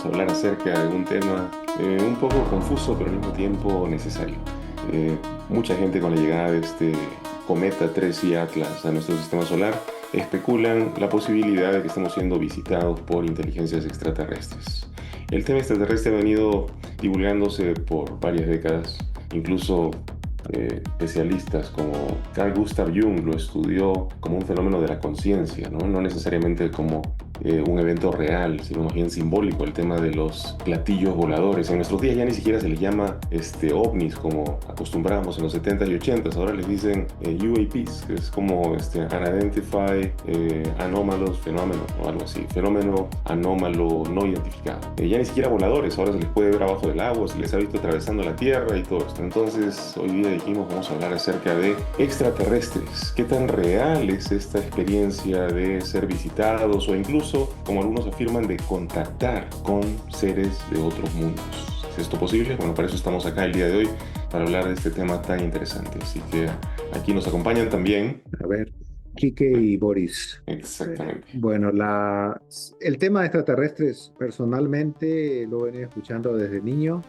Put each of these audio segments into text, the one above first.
vamos a hablar acerca de un tema un poco confuso, pero al mismo tiempo necesario. Mucha gente con la llegada de este cometa 3i Atlas a nuestro sistema solar especulan la posibilidad de que estemos siendo visitados por inteligencias extraterrestres. El tema extraterrestre ha venido divulgándose por varias décadas, incluso especialistas como Carl Gustav Jung lo estudió como un fenómeno de la conciencia, ¿no? No necesariamente como un evento real, sino más bien simbólico, el tema de los platillos voladores. En nuestros días ya ni siquiera se les llama ovnis como acostumbrábamos en los 70s y 80s, ahora les dicen UAPs, que es como Unidentified Anomalous Phenomenon o algo así, fenómeno anómalo no identificado. Ya ni siquiera voladores, ahora se les puede ver abajo del agua, se les ha visto atravesando la Tierra y todo esto. Entonces hoy día dijimos vamos a hablar acerca de extraterrestres. ¿Qué tan real es esta experiencia de ser visitados o incluso, como algunos afirman, de contactar con seres de otros mundos? ¿Es esto posible? Bueno, para eso estamos acá el día de hoy, para hablar de este tema tan interesante. Así que aquí nos acompañan también. A ver, Quique y Boris. Exactamente. Bueno, el tema de extraterrestres personalmente lo he venido escuchando desde niño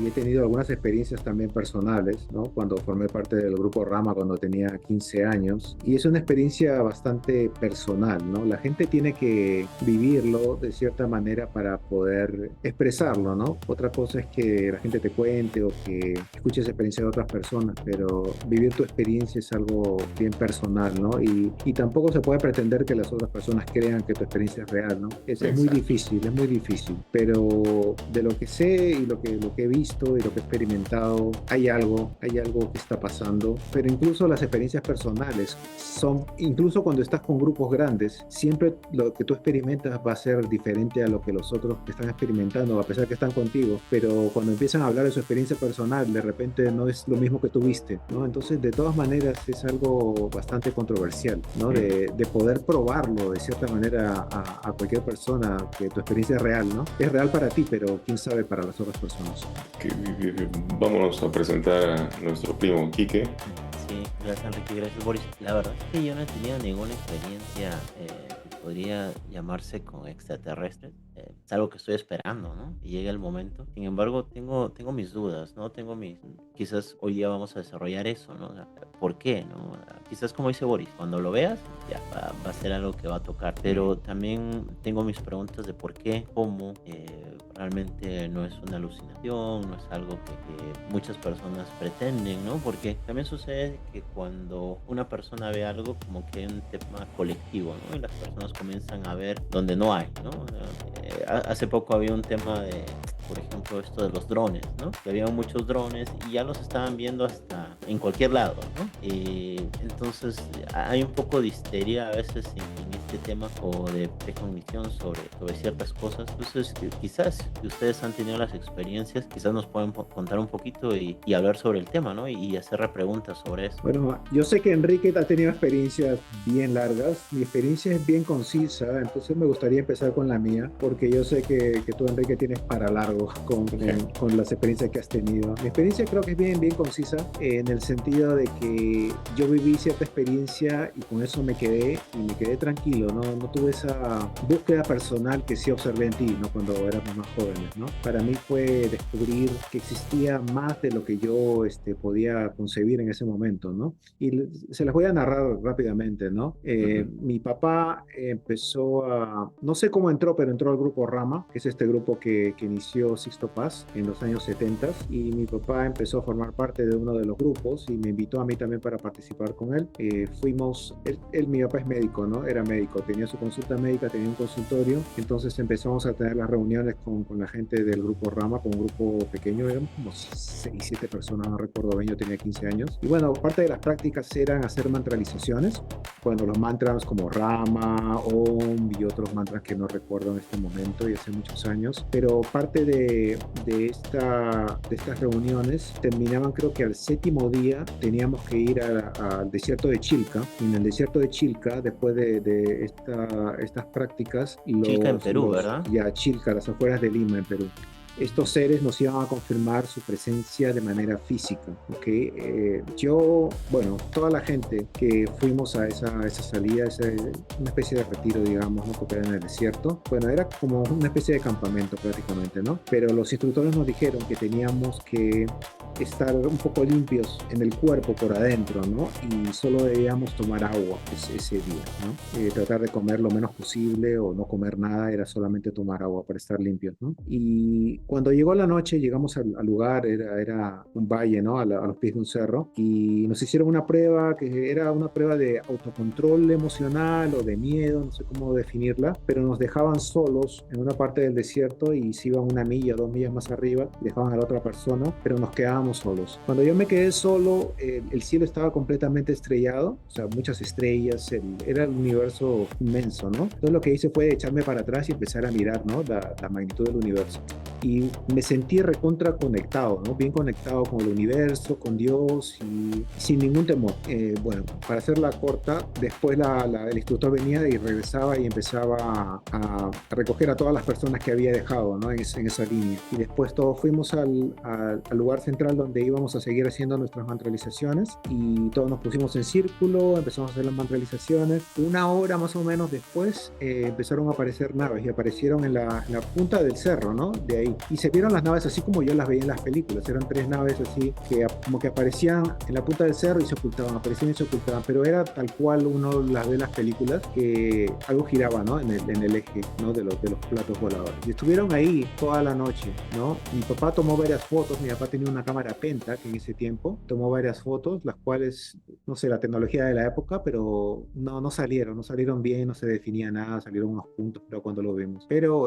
y he tenido algunas experiencias también personales, ¿no? Cuando formé parte del grupo Rama cuando tenía 15 años. Y es una experiencia bastante personal, ¿no? La gente tiene que vivirlo de cierta manera para poder expresarlo, ¿no? Otra cosa es que la gente te cuente o que escuches experiencia de otras personas, pero vivir tu experiencia es algo bien personal, ¿no? Y tampoco se puede pretender que las otras personas crean que tu experiencia es real, ¿no? Es muy Exacto. difícil, es muy difícil. Pero de lo que sé y lo que he visto y lo que he experimentado, hay algo que está pasando. Pero incluso las experiencias personales son, incluso cuando estás con grupos grandes, siempre lo que tú experimentas va a ser diferente a lo que los otros están experimentando, a pesar que están contigo. Pero cuando empiezan a hablar de su experiencia personal, de repente no es lo mismo que tú viste, ¿no? Entonces, de todas maneras, es algo bastante controversial, ¿no? Mm. De poder probarlo de cierta manera a cualquier persona, que tu experiencia es real, ¿no? Es real para ti, pero quién sabe para las otras personas. Que- Vámonos a presentar a nuestro primo Quique. Sí, gracias Enrique, gracias Boris. La verdad es que yo no he tenido ninguna experiencia que podría llamarse con extraterrestres. Es algo que estoy esperando, ¿no? Y llega el momento. Sin embargo, tengo mis dudas, ¿no? Quizás hoy día vamos a desarrollar eso, ¿no? O sea, ¿por qué, no? Quizás como dice Boris, cuando lo veas, ya va a ser algo que va a tocar. Pero también tengo mis preguntas de por qué, cómo, realmente no es una alucinación, no es algo que muchas personas pretenden, ¿no? Porque también sucede que cuando una persona ve algo, como que hay un tema colectivo, ¿no? Y las personas comienzan a ver donde no hay, ¿no? Hace poco había un tema de, por ejemplo, esto de los drones, ¿no? Que había muchos drones y ya los estaban viendo hasta en cualquier lado, ¿no? Entonces hay un poco de histeria a veces en este tema o de precognición sobre ciertas cosas. Entonces quizás si ustedes han tenido las experiencias, quizás nos pueden contar un poquito y hablar sobre el tema, ¿no? Y hacer preguntas sobre eso. Bueno, yo sé que Enrique ha tenido experiencias bien largas. Mi experiencia es bien concisa, entonces me gustaría empezar con la mía, porque yo sé que tú, Enrique, tienes para largo con las experiencias que has tenido. Mi experiencia creo que es bien concisa, en el sentido de que yo viví cierta experiencia y con eso me quedé y me quedé tranquilo, ¿no? No tuve esa búsqueda personal que sí observé en ti, ¿no? Cuando éramos más jóvenes, ¿no? Para mí fue descubrir que existía más de lo que yo podía concebir en ese momento, ¿no? Y se las voy a narrar rápidamente, ¿no? Ujú. Mi papá empezó no sé cómo entró, pero entró al grupo Rama, que es este grupo que inició Sixto Paz en los años 70, y mi papá empezó a formar parte de uno de los grupos y me invitó a mí también para participar con él. Mi papá es médico, ¿no? Era médico, tenía su consulta médica, tenía un consultorio, entonces empezamos a tener las reuniones con la gente del grupo Rama, con un grupo pequeño, éramos como 6, 7 personas, no recuerdo bien, yo tenía 15 años. Y bueno, parte de las prácticas eran hacer mantralizaciones, bueno, los mantras como Rama, Om y otros mantras que no recuerdo en este momento y hace muchos años, pero parte de estas reuniones terminaban, creo que al séptimo día teníamos que ir al desierto de Chilca, y en el desierto de Chilca, después de estas prácticas, Chilca en Perú, ¿verdad? ya Chilca, las afueras de Lima, en Perú. estos seres nos iban a confirmar su presencia de manera física, ¿ok? Yo, bueno, toda la gente que fuimos a esa salida, una especie de retiro, digamos, ¿no? Porque era en el desierto, bueno, era como una especie de campamento prácticamente, ¿no? Pero los instructores nos dijeron que teníamos que estar un poco limpios en el cuerpo por adentro, ¿no? Y solo debíamos tomar agua ese día, ¿no? Tratar de comer lo menos posible o no comer nada, era solamente tomar agua para estar limpios, ¿no? Y cuando llegó la noche, llegamos al lugar, era un valle, ¿no? A los pies de un cerro, y nos hicieron una prueba que era una prueba de autocontrol emocional o de miedo, no sé cómo definirla, pero nos dejaban solos en una parte del desierto y se iban 1 milla, 2 millas más arriba, dejaban a la otra persona, pero nos quedábamos solos. Cuando yo me quedé solo, el cielo estaba completamente estrellado, o sea, muchas estrellas, era el universo inmenso, ¿no? Entonces lo que hice fue echarme para atrás y empezar a mirar, ¿no? La magnitud del universo. Y me sentí recontra conectado, ¿no? Bien conectado con el universo, con Dios y sin ningún temor. Bueno, para hacerla corta, después el instructor venía y regresaba y empezaba a recoger a todas las personas que había dejado, ¿no? En esa línea. Y después todos fuimos al lugar central donde íbamos a seguir haciendo nuestras mantralizaciones y todos nos pusimos en círculo, empezamos a hacer las mantralizaciones. 1 hora más o menos después empezaron a aparecer naves y aparecieron en la punta del cerro, ¿no? De ahí. Y se vieron las naves así como yo las veía en las películas. Eran 3 naves así que como que aparecían en la punta del cerro y se ocultaban, aparecían y se ocultaban. Pero era tal cual uno las ve en las películas, que algo giraba, ¿no? En el eje, ¿no? De los platos voladores. Y estuvieron ahí toda la noche, ¿no? Mi papá tomó varias fotos. Mi papá tenía una cámara Penta que en ese tiempo tomó varias fotos, las cuales, no sé, la tecnología de la época, pero no salieron bien, no se definía nada, salieron unos puntos, pero cuando lo vimos. Pero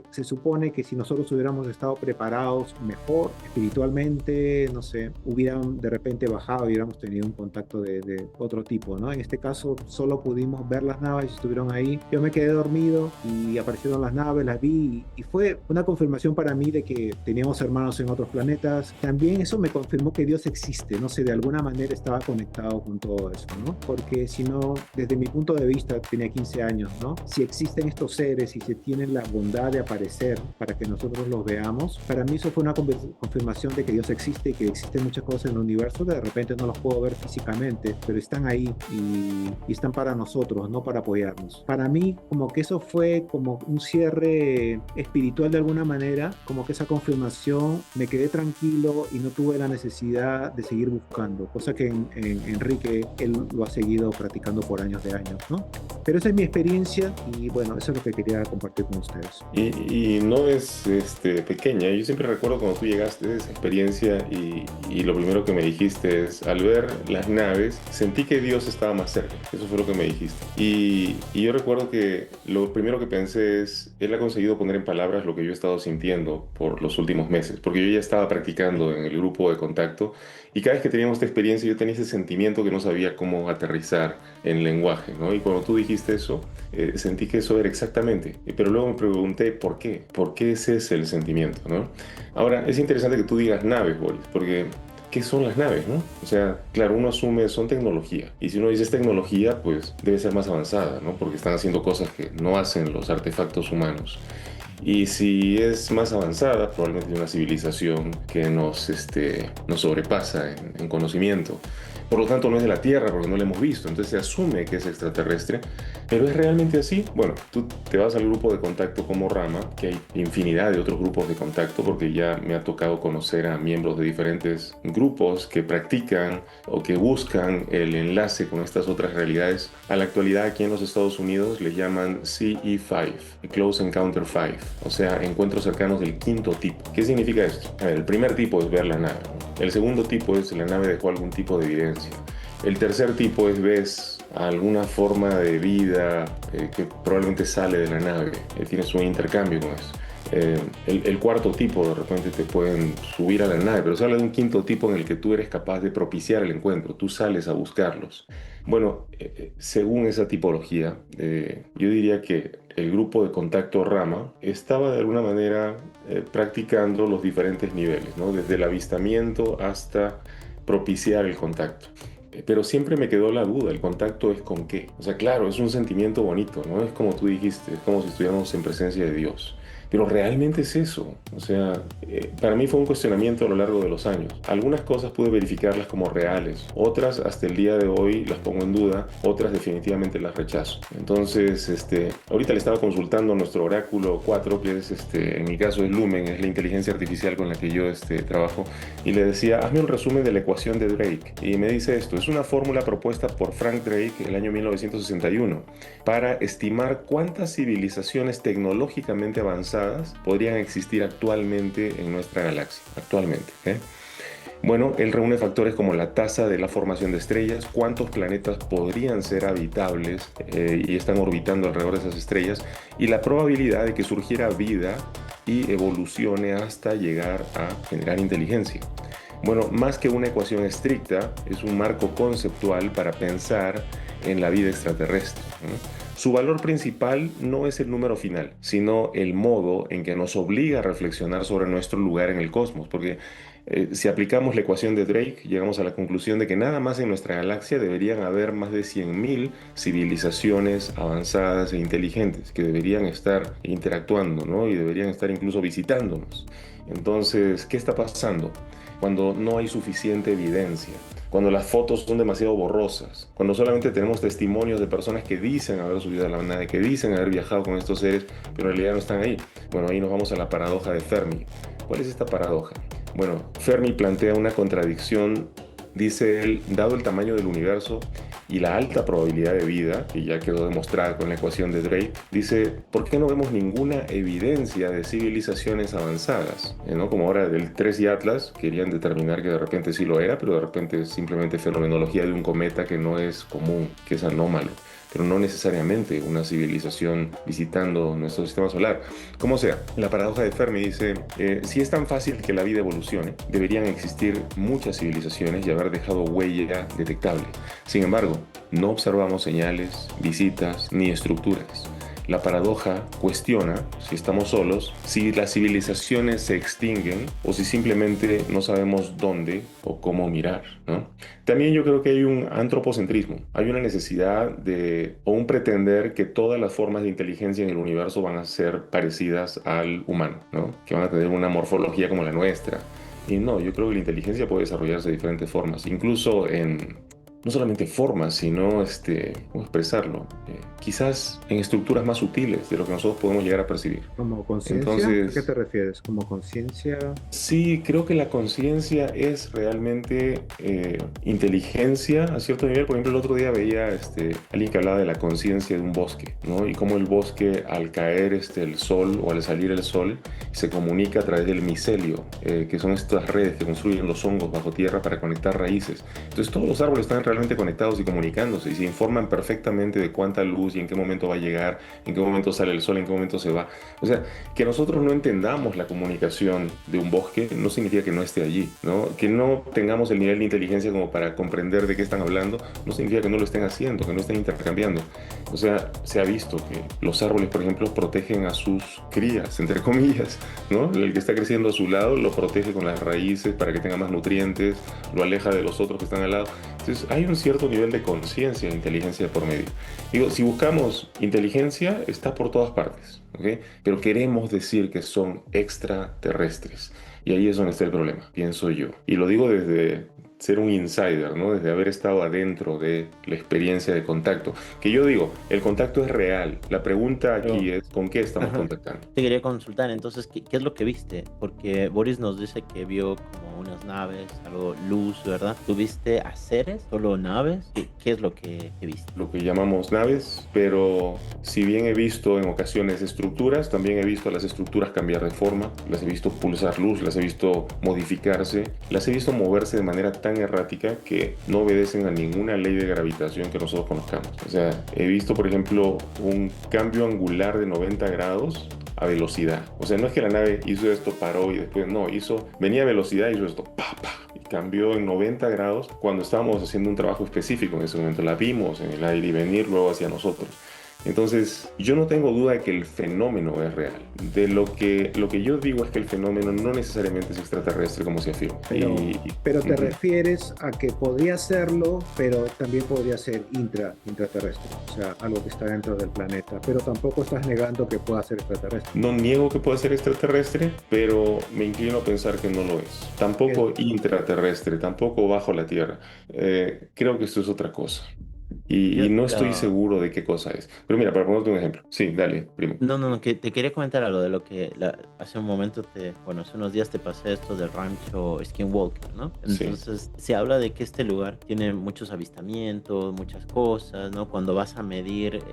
se supone que si nosotros hubiéramos estado preparados mejor espiritualmente, no sé, hubieran de repente bajado y hubiéramos tenido un contacto de otro tipo, ¿no? En este caso solo pudimos ver las naves, estuvieron ahí, yo me quedé dormido y aparecieron las naves, las vi y fue una confirmación para mí de que teníamos hermanos en otros planetas. También eso me confirmó que Dios existe, no sé, de alguna manera estaba conectado con todo eso, ¿no? Porque si no, desde mi punto de vista, tenía 15 años, ¿no? Si existen estos seres y si tienen la bondad de aparecer para que nosotros los veamos, para mí eso fue una confirmación de que Dios existe y que existen muchas cosas en el universo que de repente no los puedo ver físicamente, pero están ahí y están para nosotros, no para apoyarnos. Para mí, como que eso fue como un cierre espiritual de alguna manera, como que esa confirmación, me quedé tranquilo y no tuve la necesidad de seguir buscando, cosa que en Enrique, él lo ha seguido practicando por años de años, ¿no? Pero esa es mi experiencia y bueno, eso es lo que quería compartir con ustedes. Y no es pequeña. Yo siempre recuerdo cuando tú llegaste de esa experiencia y lo primero que me dijiste es, al ver las naves, sentí que Dios estaba más cerca. Eso fue lo que me dijiste. Y yo recuerdo que lo primero que pensé es, Él ha conseguido poner en palabras lo que yo he estado sintiendo por los últimos meses, porque yo ya estaba practicando en el grupo de contacto y cada vez que teníamos esta experiencia yo tenía ese sentimiento que no sabía cómo aterrizar en lenguaje, ¿no? Y cuando tú dijiste eso, sentí que eso era exactamente. Pero luego me pregunté, ¿por qué? ¿Por qué ese es el sentimiento, ¿no? Ahora, es interesante que tú digas naves, Boris, porque ¿qué son las naves, no? O sea, claro, uno asume son tecnología. Y si uno dice es tecnología, pues debe ser más avanzada, ¿no? Porque están haciendo cosas que no hacen los artefactos humanos. Y si es más avanzada, probablemente una civilización que nos sobrepasa en conocimiento. Por lo tanto, no es de la Tierra porque no la hemos visto, entonces se asume que es extraterrestre. ¿Pero es realmente así? Bueno, tú te vas al grupo de contacto como Rama, que hay infinidad de otros grupos de contacto, porque ya me ha tocado conocer a miembros de diferentes grupos que practican o que buscan el enlace con estas otras realidades. A la actualidad, aquí en los Estados Unidos les llaman CE5, Close Encounter 5, o sea, encuentros cercanos del quinto tipo. ¿Qué significa esto? A ver, el primer tipo es ver la nave, ¿no? El segundo tipo es la nave dejó algún tipo de evidencia. El tercer tipo es ves alguna forma de vida que probablemente sale de la nave. Tienes un intercambio con eso. El cuarto tipo de repente te pueden subir a la nave, pero se habla de un quinto tipo en el que tú eres capaz de propiciar el encuentro, tú sales a buscarlos. Bueno, según esa tipología, yo diría que el grupo de contacto Rama estaba de alguna manera practicando los diferentes niveles, ¿no? Desde el avistamiento hasta propiciar el contacto. Pero siempre me quedó la duda, ¿el contacto es con qué? O sea, claro, es un sentimiento bonito, ¿no? Es como tú dijiste, es como si estuviéramos en presencia de Dios. Pero realmente es eso. O sea, para mí fue un cuestionamiento a lo largo de los años. Algunas cosas pude verificarlas como reales, otras hasta el día de hoy las pongo en duda, otras definitivamente las rechazo. Entonces, ahorita le estaba consultando a nuestro oráculo 4, que es, en mi caso es Lumen, es la inteligencia artificial con la que yo trabajo, y le decía, hazme un resumen de la ecuación de Drake. Y me dice esto, es una fórmula propuesta por Frank Drake el año 1961 para estimar cuántas civilizaciones tecnológicamente avanzadas podrían existir actualmente en nuestra galaxia. Actualmente, ¿eh? Bueno, él reúne factores como la tasa de la formación de estrellas, cuántos planetas podrían ser habitables y están orbitando alrededor de esas estrellas, y la probabilidad de que surgiera vida y evolucione hasta llegar a generar inteligencia. Bueno, más que una ecuación estricta, es un marco conceptual para pensar en la vida extraterrestre, ¿no? Su valor principal no es el número final, sino el modo en que nos obliga a reflexionar sobre nuestro lugar en el cosmos, porque si aplicamos la ecuación de Drake, llegamos a la conclusión de que nada más en nuestra galaxia deberían haber más de 100.000 civilizaciones avanzadas e inteligentes que deberían estar interactuando, ¿no? Y deberían estar incluso visitándonos. Entonces, ¿qué está pasando? Cuando no hay suficiente evidencia, cuando las fotos son demasiado borrosas, cuando solamente tenemos testimonios de personas que dicen haber subido a la nave, que dicen haber viajado con estos seres, pero en realidad no están ahí. Bueno, ahí nos vamos a la paradoja de Fermi. ¿Cuál es esta paradoja? Bueno, Fermi plantea una contradicción. Dice él, dado el tamaño del universo y la alta probabilidad de vida, que ya quedó demostrada con la ecuación de Drake, dice, ¿por qué no vemos ninguna evidencia de civilizaciones avanzadas? ¿No? Como ahora del 3 y Atlas querían determinar que de repente sí lo era, pero de repente es simplemente fenomenología de un cometa que no es común, que es anómalo, pero no necesariamente una civilización visitando nuestro sistema solar. Como sea, la paradoja de Fermi dice, si es tan fácil que la vida evolucione, deberían existir muchas civilizaciones y haber dejado huella detectable. Sin embargo, no observamos señales, visitas ni estructuras. La paradoja cuestiona si estamos solos, si las civilizaciones se extinguen o si simplemente no sabemos dónde o cómo mirar, ¿no? También yo creo que hay un antropocentrismo, hay una necesidad o un pretender que todas las formas de inteligencia en el universo van a ser parecidas al humano, ¿no? Que van a tener una morfología como la nuestra. Y no, yo creo que la inteligencia puede desarrollarse de diferentes formas, incluso no solamente formas, sino, ¿cómo expresarlo? Quizás en estructuras más sutiles de lo que nosotros podemos llegar a percibir. ¿Como conciencia? Entonces, ¿A qué te refieres? ¿Como conciencia? sí, creo que la conciencia es realmente inteligencia a cierto nivel. Por ejemplo, el otro día veía alguien que hablaba de la conciencia de un bosque, ¿no? Y cómo el bosque, al caer el sol o al salir el sol, se comunica a través del micelio, que son estas redes que construyen los hongos bajo tierra para conectar raíces. Entonces, todos los árboles están realmente conectados y comunicándose y se informan perfectamente de cuánta luz y en qué momento va a llegar, en qué momento sale el sol, en qué momento se va. O sea, que nosotros no entendamos la comunicación de un bosque no significa que no esté allí, ¿no? Que no tengamos el nivel de inteligencia como para comprender de qué están hablando, no significa que no lo estén haciendo, que no estén intercambiando. O sea, se ha visto que los árboles, por ejemplo, protegen a sus crías, entre comillas, ¿no? El que está creciendo a su lado lo protege con las raíces para que tenga más nutrientes, lo aleja de los otros que están al lado. Entonces, hay un cierto nivel de conciencia e inteligencia por medio. Digo, si buscamos inteligencia, está por todas partes, ¿ok? Pero queremos decir que son extraterrestres. Y ahí es donde está el problema, pienso yo. Y lo digo desde ser un insider, ¿no? Desde haber estado adentro de la experiencia de contacto. Que yo digo, el contacto es real. La pregunta aquí es, ¿con qué estamos contactando? Te quería consultar, entonces, ¿qué es lo que viste? Porque Boris nos dice que vio como unas naves, algo luz, ¿verdad? ¿Tuviste a seres? ¿Solo naves? ¿Qué es lo que viste? Lo que llamamos naves, pero si bien he visto en ocasiones estructuras, también he visto a las estructuras cambiar de forma, las he visto pulsar luz, las he visto modificarse, las he visto moverse de manera tan errática que no obedecen a ninguna ley de gravitación que nosotros conozcamos. O sea, he visto, por ejemplo, un cambio angular de 90 grados a velocidad. O sea, no es que la nave hizo esto, paró y después no, venía a velocidad y hizo esto, pa, pa, y cambió en 90 grados cuando estábamos haciendo un trabajo específico en ese momento. La vimos en el aire y venir luego hacia nosotros. Entonces, yo no tengo duda de que el fenómeno es real. Lo que yo digo es que el fenómeno no necesariamente es extraterrestre como se afirma. Pero te refieres a que podría serlo, pero también podría ser intraterrestre, o sea, algo que está dentro del planeta, pero tampoco estás negando que pueda ser extraterrestre. No niego que pueda ser extraterrestre, pero me inclino a pensar que no lo es. Tampoco intraterrestre, tampoco bajo la Tierra. Creo que esto es otra cosa. Y Yo, no estoy seguro de qué cosa es. Pero mira, para ponerte un ejemplo. Sí, dale, primo. no, que te quería comentar algo de lo que hace un momento bueno, hace unos días te pasé esto del rancho Skinwalker, ¿no? Sí, Entonces, se habla de que este lugar tiene muchos avistamientos, muchas cosas, ¿no? Cuando vas a medir,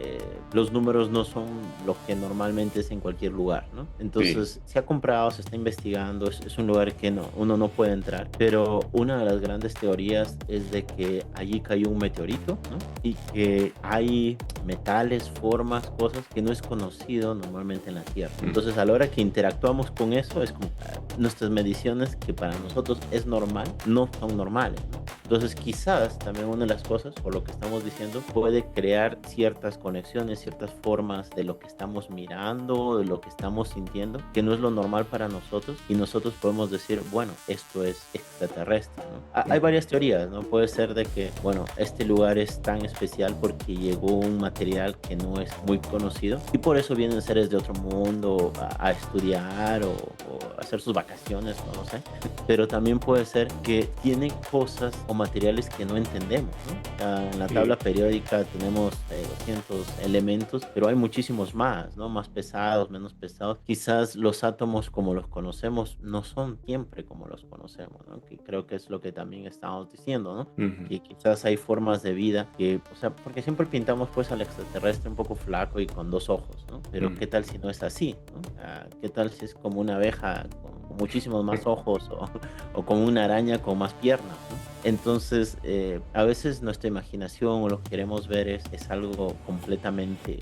los números no son lo que normalmente es en cualquier lugar, ¿no? sí, Entonces, se ha comprado, se está investigando, es un lugar que uno no puede entrar, pero una de las grandes teorías es de que allí cayó un meteorito, ¿no? Y que hay metales, formas, cosas que no es conocido normalmente en la Tierra. Entonces, a la hora que interactuamos con eso, es como nuestras mediciones que para nosotros es normal, no son normales, ¿no? Entonces, quizás también una de las cosas, por lo que estamos diciendo, puede crear ciertas conexiones, ciertas formas de lo que estamos mirando, de lo que estamos sintiendo, que no es lo normal para nosotros, y nosotros podemos decir, bueno, esto es extraterrestre, ¿no? Hay varias teorías, ¿no? Puede ser de que, bueno, este lugar es tan especial porque llegó un material que no es muy conocido y por eso vienen seres de otro mundo a estudiar o hacer sus vacaciones, no lo sé. Pero también puede ser que tienen cosas o materiales que no entendemos, ¿no? En la tabla periódica tenemos 200 elementos, pero hay muchísimos más, ¿no? Más pesados, menos pesados. Quizás los átomos como los conocemos no son siempre como los conocemos, ¿no? Que creo que es lo que también estamos diciendo, ¿no? Que quizás hay formas de vida que, o sea, porque siempre pintamos pues al extraterrestre un poco flaco y con dos ojos, ¿no? Pero ¿qué tal si no es así, ¿no? ¿Qué tal si es como una abeja con muchísimos más ojos o como una araña con más piernas, ¿no? Entonces, a veces nuestra imaginación o lo que queremos ver es algo completamente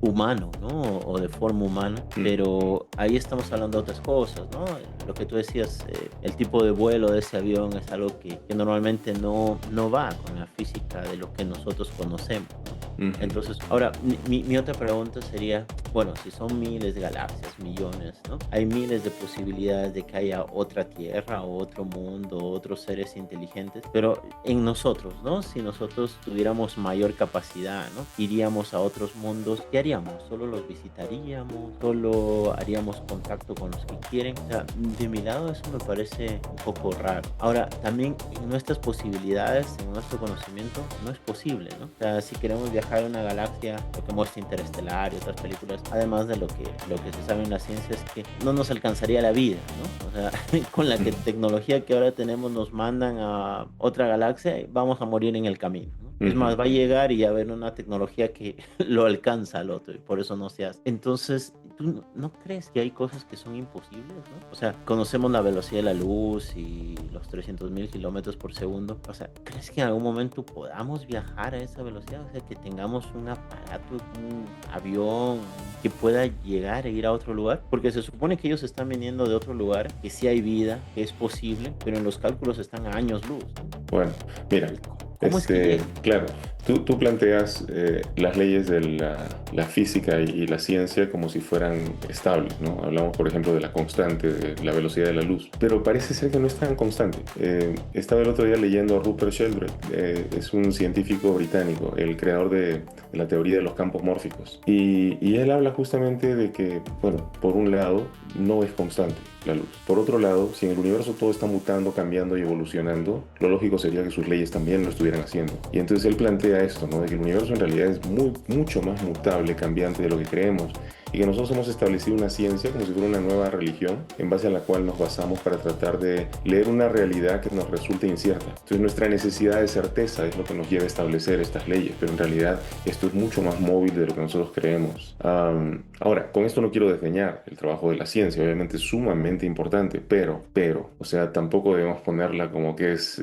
humano, ¿no? O de forma humana, pero ahí estamos hablando de otras cosas, ¿no? Lo que tú decías, el tipo de vuelo de ese avión es algo que normalmente no va con la física de lo que nosotros conocemos, ¿no? Entonces, ahora, mi otra pregunta sería, bueno, si son miles de galaxias, millones, ¿no? Hay miles de posibilidades de que haya otra Tierra o otro mundo, otros seres inteligentes, pero en nosotros, ¿no? Si nosotros tuviéramos mayor capacidad, ¿no? Iríamos a otros mundos, ¿qué haríamos? ¿Solo los visitaríamos? ¿Solo haríamos contacto con los que quieren? O sea, de mi lado eso me parece un poco raro. Ahora, también en nuestras posibilidades, en nuestro conocimiento, no es posible, ¿no? O sea, si queremos viajar a una galaxia, lo que muestra Interestelar y otras películas, además de lo que se sabe en la ciencia es que no nos alcanzaría la vida, ¿no? O sea, con la tecnología que ahora tenemos nos mandan a otra galaxia y vamos a morir en el camino, ¿no? Es más, va a llegar y a haber una tecnología que lo alcanza al otro y por eso no se hace. Entonces, ¿tú no crees que hay cosas que son imposibles, ¿no? O sea, conocemos la velocidad de la luz y los 300.000 kilómetros por segundo. O sea, ¿crees que en algún momento podamos viajar a esa velocidad? O sea, que tengamos un aparato, un avión que pueda llegar e ir a otro lugar. Porque se supone que ellos están viniendo de otro lugar, que sí hay vida, que es posible, pero en los cálculos están a años luz, ¿no? Bueno, mira, ¿Cómo es que llegan? claro, tú planteas las leyes de la física y la ciencia como si fueran estables, ¿no? Hablamos, por ejemplo, de la constante, de la velocidad de la luz, pero parece ser que no es tan constante. Estaba el otro día leyendo a Rupert Sheldrake, es un científico británico, el creador de la teoría de los campos mórficos, y él habla justamente de que, bueno, por un lado, no es constante la luz. Por otro lado, si en el universo todo está mutando, cambiando y evolucionando, lo lógico sería que sus leyes también lo estuvieran haciendo. Y entonces él plantea esto, ¿no? De que el universo en realidad es mucho más mutable, cambiante de lo que creemos, y que nosotros hemos establecido una ciencia como si fuera una nueva religión en base a la cual nos basamos para tratar de leer una realidad que nos resulte incierta. Entonces nuestra necesidad de certeza es lo que nos lleva a establecer estas leyes, pero en realidad esto es mucho más móvil de lo que nosotros creemos. Ahora, con esto no quiero desdeñar el trabajo de la ciencia, obviamente es sumamente importante, pero, o sea, tampoco debemos ponerla como que es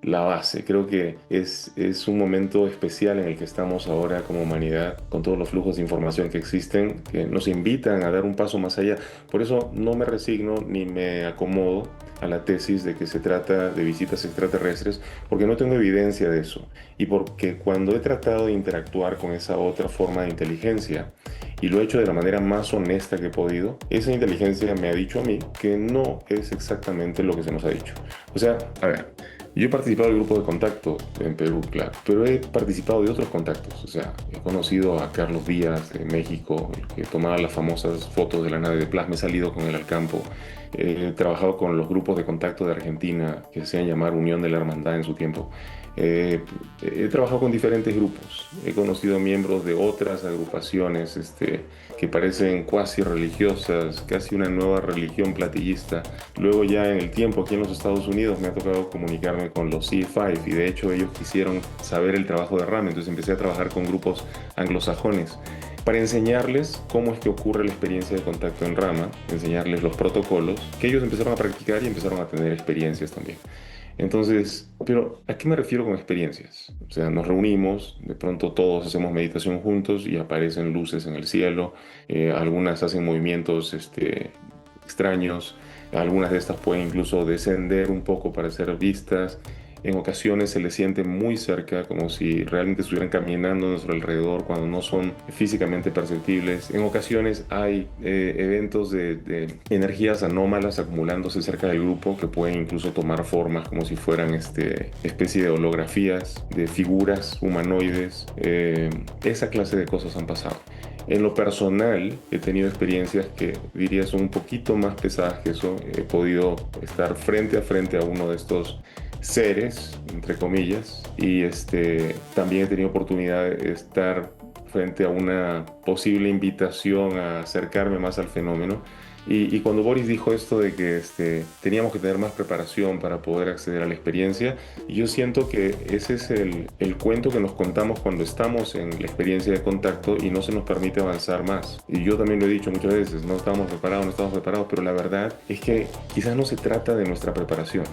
la base. Creo que es un momento especial en el que estamos ahora como humanidad, con todos los flujos de información que existen, que nos invitan a dar un paso más allá. Por eso no me resigno ni me acomodo a la tesis de que se trata de visitas extraterrestres, porque no tengo evidencia de eso. Y porque cuando he tratado de interactuar con esa otra forma de inteligencia, y lo he hecho de la manera más honesta que he podido, esa inteligencia me ha dicho a mí que no es exactamente lo que se nos ha dicho. O sea, a ver, yo he participado del grupo de contacto en Perú, claro, pero he participado de otros contactos. O sea, he conocido a Carlos Díaz de México, el que tomaba las famosas fotos de la nave de plasma. He salido con él al campo. He trabajado con los grupos de contacto de Argentina, que se hacían llamar Unión de la Hermandad en su tiempo. He trabajado con diferentes grupos. He conocido miembros de otras agrupaciones que parecen cuasi religiosas, casi una nueva religión platillista. Luego ya en el tiempo aquí en los Estados Unidos me ha tocado comunicarme con los C5 y de hecho ellos quisieron saber el trabajo de Rama, entonces empecé a trabajar con grupos anglosajones para enseñarles cómo es que ocurre la experiencia de contacto en Rama, enseñarles los protocolos, que ellos empezaron a practicar y empezaron a tener experiencias también. Entonces, pero ¿a qué me refiero con experiencias? O sea, nos reunimos, de pronto todos hacemos meditación juntos y aparecen luces en el cielo, algunas hacen movimientos extraños, algunas de estas pueden incluso descender un poco para ser vistas. En ocasiones se les siente muy cerca, como si realmente estuvieran caminando a nuestro alrededor cuando no son físicamente perceptibles. En ocasiones hay eventos de energías anómalas acumulándose cerca del grupo que pueden incluso tomar formas como si fueran especie de holografías, de figuras humanoides. Esa clase de cosas han pasado. En lo personal, he tenido experiencias que diría son un poquito más pesadas que eso. He podido estar frente a frente a uno de estos seres, entre comillas, y también he tenido oportunidad de estar frente a una posible invitación a acercarme más al fenómeno. Y cuando Boris dijo esto de que teníamos que tener más preparación para poder acceder a la experiencia, yo siento que ese es el cuento que nos contamos cuando estamos en la experiencia de contacto y no se nos permite avanzar más. Y yo también lo he dicho muchas veces, no estamos preparados, pero la verdad es que quizás no se trata de nuestra preparación.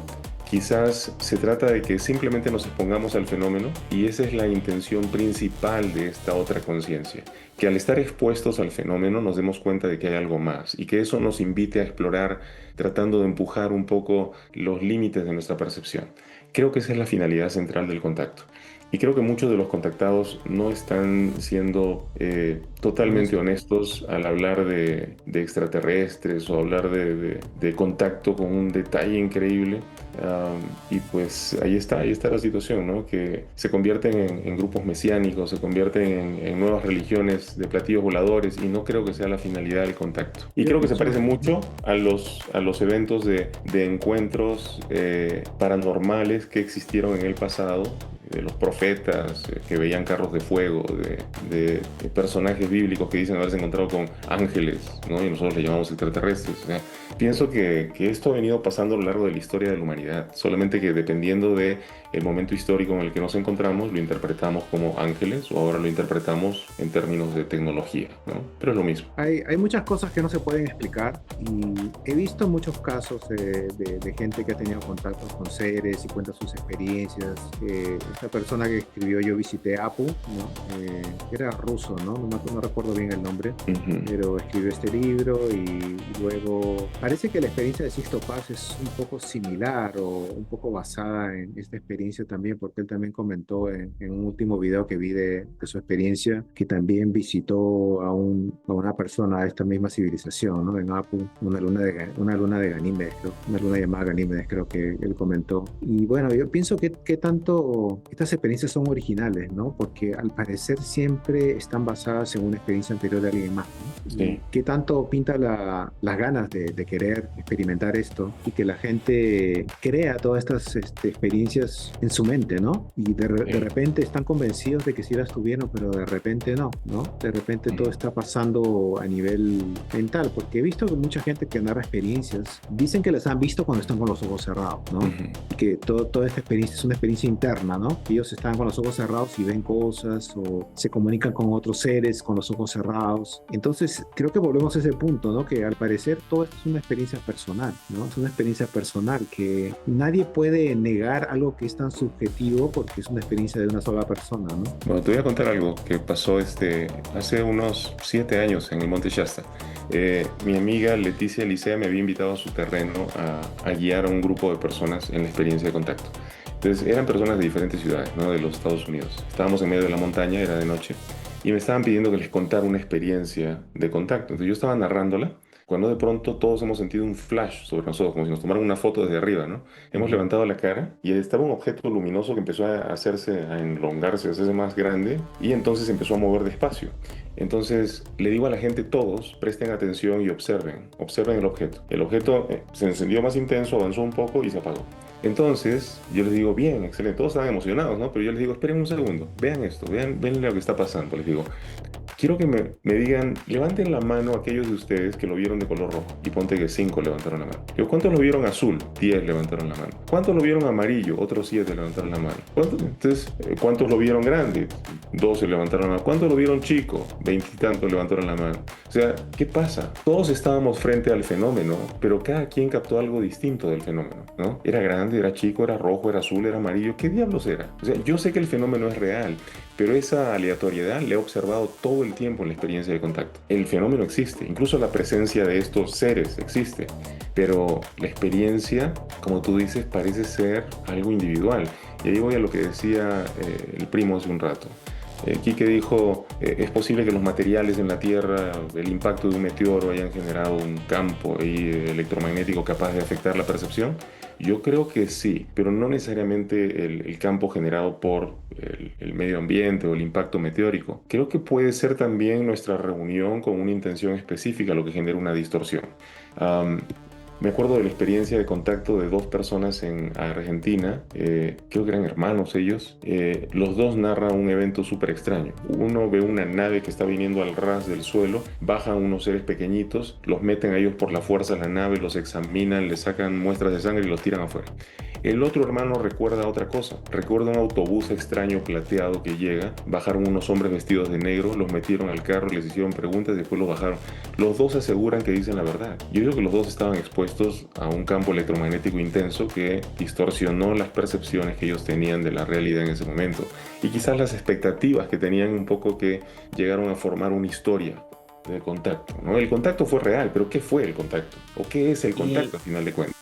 Quizás se trata de que simplemente nos expongamos al fenómeno y esa es la intención principal de esta otra conciencia. Que al estar expuestos al fenómeno nos demos cuenta de que hay algo más y que eso nos invite a explorar tratando de empujar un poco los límites de nuestra percepción. Creo que esa es la finalidad central del contacto. Y creo que muchos de los contactados no están siendo totalmente honestos al hablar de extraterrestres o hablar de contacto con un detalle increíble. Y pues ahí está la situación, ¿no? Que se convierten en grupos mesiánicos, se convierten en nuevas religiones de platillos voladores y no creo que sea la finalidad del contacto. Y creo que se parece mucho a los eventos de encuentros paranormales que existieron en el pasado, de los profetas que veían carros de fuego, de personajes bíblicos que dicen haberse encontrado con ángeles, ¿no? Y nosotros le llamamos extraterrestres. O sea, pienso que esto ha venido pasando a lo largo de la historia de la humanidad, solamente que dependiendo de el momento histórico en el que nos encontramos, lo interpretamos como ángeles o ahora lo interpretamos en términos de tecnología, ¿no? Pero es lo mismo. Hay muchas cosas que no se pueden explicar y he visto muchos casos de gente que ha tenido contactos con seres y cuenta sus experiencias. Esta persona que escribió Yo visité Apu, ¿no? Era ruso, ¿no? No recuerdo bien el nombre, pero escribió este libro y luego parece que la experiencia de Sixto Paz es un poco similar o un poco basada en esta experiencia también, porque él también comentó en un último video que vi de su experiencia que también visitó a una persona de esta misma civilización, ¿no? En Apu, una luna de Ganímedes, creo, una luna llamada Ganímedes, creo que él comentó. Y bueno, yo pienso que tanto estas experiencias son originales, ¿no? Porque al parecer siempre están basadas en una experiencia anterior de alguien más, ¿no? Sí. ¿Qué tanto pinta las ganas de querer experimentar esto y que la gente crea todas estas experiencias en su mente, ¿no? Y de repente están convencidos de que sí las tuvieron, pero de repente no, ¿no? De repente todo está pasando a nivel mental, porque he visto que mucha gente que narra experiencias dicen que las han visto cuando están con los ojos cerrados, ¿no? Que toda esta experiencia es una experiencia interna, ¿no? Ellos están con los ojos cerrados y ven cosas o se comunican con otros seres con los ojos cerrados. Entonces Entonces, creo que volvemos a ese punto, ¿no? Que al parecer todo esto es una experiencia personal, ¿no? Es una experiencia personal que nadie puede negar algo que es tan subjetivo porque es una experiencia de una sola persona, ¿no? Bueno, te voy a contar algo que pasó hace unos 7 años en el Monte Shasta. Mi amiga Leticia Licea me había invitado a su terreno a guiar a un grupo de personas en la experiencia de contacto. Entonces, eran personas de diferentes ciudades, ¿no? De los Estados Unidos. Estábamos en medio de la montaña, era de noche, y me estaban pidiendo que les contara una experiencia de contacto. Entonces, yo estaba narrándola cuando de pronto todos hemos sentido un flash sobre nosotros, como si nos tomaran una foto desde arriba, ¿no? Hemos Ujú. levantado la cara y estaba un objeto luminoso que empezó a hacerse, a enlongarse, a hacerse más grande y entonces empezó a mover despacio. Entonces le digo a la gente, todos presten atención y observen el objeto. El objeto se encendió más intenso, avanzó un poco y se apagó. Entonces yo les digo, bien, excelente, todos estaban emocionados, ¿no? Pero yo les digo, esperen un segundo, vean esto, vean lo que está pasando. Les digo, quiero que me digan, levanten la mano aquellos de ustedes que lo vieron de color rojo. Y ponte que 5 levantaron la mano. Digo, ¿cuántos lo vieron azul? 10 levantaron la mano. ¿Cuántos lo vieron amarillo? Otros 7 levantaron la mano. Entonces, ¿cuántos lo vieron grande? 12 levantaron la mano. ¿Cuántos lo vieron chico? 20 y tantos levantaron la mano. O sea, ¿qué pasa? Todos estábamos frente al fenómeno, pero cada quien captó algo distinto del fenómeno, ¿no? Era grande, era chico, era rojo, era azul, era amarillo. ¿Qué diablos era? O sea, yo sé que el fenómeno es real, pero esa aleatoriedad la he observado todo el tiempo en la experiencia de contacto. El fenómeno existe, incluso la presencia de estos seres existe, pero la experiencia, como tú dices, parece ser algo individual. Y ahí voy a lo que decía el primo hace un rato. Quique dijo, es posible que los materiales en la Tierra, el impacto de un meteoro hayan generado un campo ahí, electromagnético capaz de afectar la percepción. Yo creo que sí, pero no necesariamente el campo generado por el medio ambiente o el impacto meteórico. Creo que puede ser también nuestra reunión con una intención específica lo que genera una distorsión. Am, Me acuerdo de la experiencia de contacto de dos personas en Argentina, creo que eran hermanos ellos. Los dos narran un evento súper extraño. Uno ve una nave que está viniendo al ras del suelo, bajan unos seres pequeñitos, los meten a ellos por la fuerza a la nave, los examinan, les sacan muestras de sangre y los tiran afuera. El otro hermano recuerda otra cosa, recuerda un autobús extraño plateado que llega, bajaron unos hombres vestidos de negro, los metieron al carro, les hicieron preguntas y después los bajaron. Los dos aseguran que dicen la verdad. Yo digo que los dos estaban expuestos a un campo electromagnético intenso que distorsionó las percepciones que ellos tenían de la realidad en ese momento. Y quizás las expectativas que tenían un poco que llegaron a formar una historia de contacto, ¿no? El contacto fue real, pero ¿qué fue el contacto? ¿O qué es el Y, contacto a final de cuentas?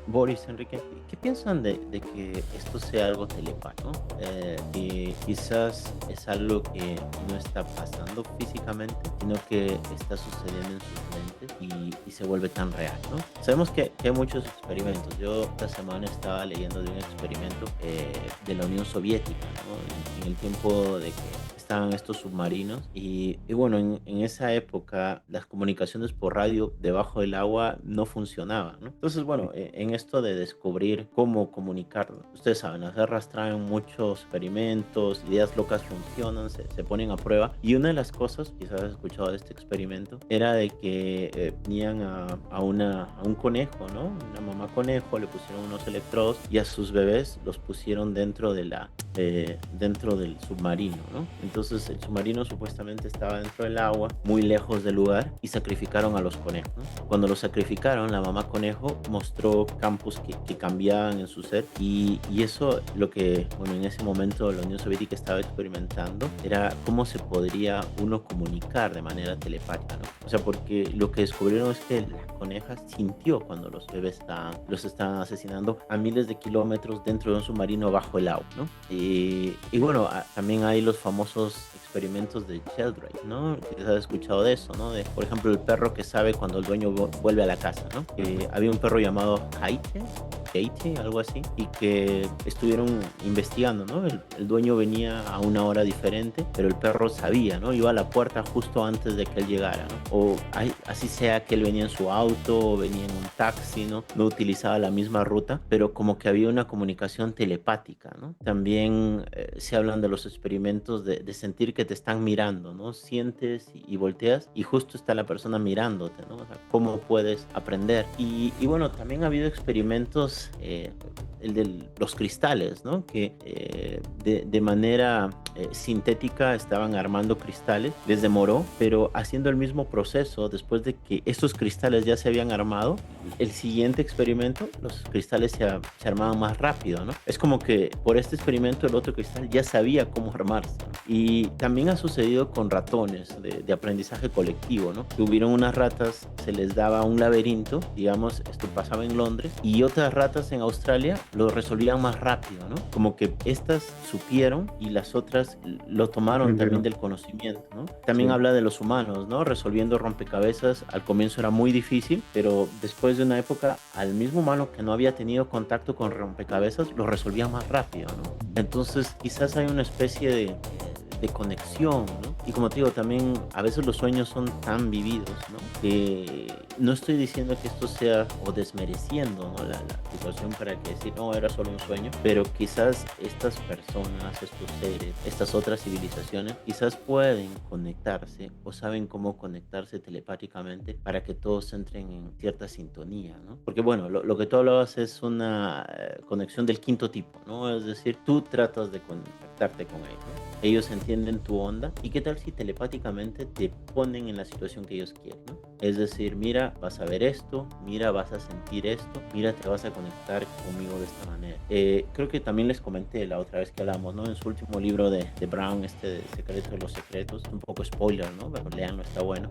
Boris, Enrique, ¿qué piensan de que esto sea algo telepático, ¿no? Que quizás es algo que no está pasando físicamente, sino que está sucediendo en sus mentes y se vuelve tan real, ¿no? Sabemos que hay muchos experimentos. Yo esta semana estaba leyendo de un experimento de la Unión Soviética, ¿no? En el tiempo de que estaban estos submarinos y bueno, en esa época las comunicaciones por radio debajo del agua no funcionaban, ¿no? Entonces, bueno, en esto de descubrir cómo comunicarlo, ustedes saben, las guerras traen muchos experimentos, ideas locas funcionan, se ponen a prueba y una de las cosas, quizás has escuchado de este experimento, era de que tenían a un conejo, ¿no? Una mamá conejo, le pusieron unos electrodos y a sus bebés los pusieron dentro dentro del submarino, ¿no? Entonces el submarino supuestamente estaba dentro del agua, muy lejos del lugar, y sacrificaron a los conejos, ¿no? Cuando los sacrificaron, la mamá conejo mostró campos que cambiaban en su ser y eso lo que, bueno, en ese momento la Unión Soviética estaba experimentando era cómo se podría uno comunicar de manera telepática, ¿no? O sea, porque lo que descubrieron es que la coneja sintió cuando los bebés los estaban asesinando a miles de kilómetros dentro de un submarino bajo el agua, ¿no? Y bueno, también hay los famosos experimentos de Sheldrake, ¿no? Quizás has escuchado de eso, ¿no? Por ejemplo, el perro que sabe cuando el dueño vuelve a la casa, ¿no? Había un perro llamado Haite, algo así, y que estuvieron investigando, ¿no? El dueño venía a una hora diferente, pero el perro sabía, ¿no? Iba a la puerta justo antes de que él llegara, ¿no? O así sea que él venía en su auto o venía en un taxi, ¿no? No utilizaba la misma ruta, pero como que había una comunicación telepática, ¿no? También se hablan de los experimentos de sentir que te están mirando, ¿no? Sientes y volteas y justo está la persona mirándote, ¿no? O sea, ¿cómo puedes aprender? Y bueno, también ha habido experimentos, el de los cristales, ¿no? Que de manera sintética estaban armando cristales, les demoró, pero haciendo el mismo proceso, después de que estos cristales ya se habían armado, el siguiente experimento, los cristales se armaban más rápido, ¿no? Es como que por este experimento el otro cristal ya sabía cómo armarse, ¿no? Y también ha sucedido con ratones de aprendizaje colectivo, ¿no? Que hubieron unas ratas, se les daba un laberinto, digamos, esto pasaba en Londres, y otras ratas en Australia lo resolvían más rápido, ¿no? Como que estas supieron y las otras lo tomaron también del conocimiento, ¿no? También habla de los humanos, ¿no? Resolviendo rompecabezas, al comienzo era muy difícil, pero después de una época, al mismo humano que no había tenido contacto con rompecabezas, lo resolvía más rápido, ¿no? Entonces, quizás hay una especie de conexión, ¿no? Y como te digo, también a veces los sueños son tan vividos, ¿no? Que no estoy diciendo que esto sea o desmereciendo, ¿no? la situación para que decir, no, era solo un sueño, pero quizás estas personas, estos seres, estas otras civilizaciones, quizás pueden conectarse o saben cómo conectarse telepáticamente para que todos entren en cierta sintonía, ¿no? Porque bueno, lo que tú hablabas es una conexión del quinto tipo, ¿no? Es decir, tú tratas de conectarte con ellos, ¿no? Ellos entienden tu onda. ¿Y qué tal si telepáticamente te ponen en la situación que ellos quieren, ¿no? Es decir, mira, vas a ver esto, mira, vas a sentir esto, mira, te vas a conectar conmigo de esta manera. Creo que también les comenté la otra vez que hablamos, ¿no? En su último libro de Brown, de Secreto de los Secretos, un poco spoiler, ¿no? Pero leanlo, está bueno.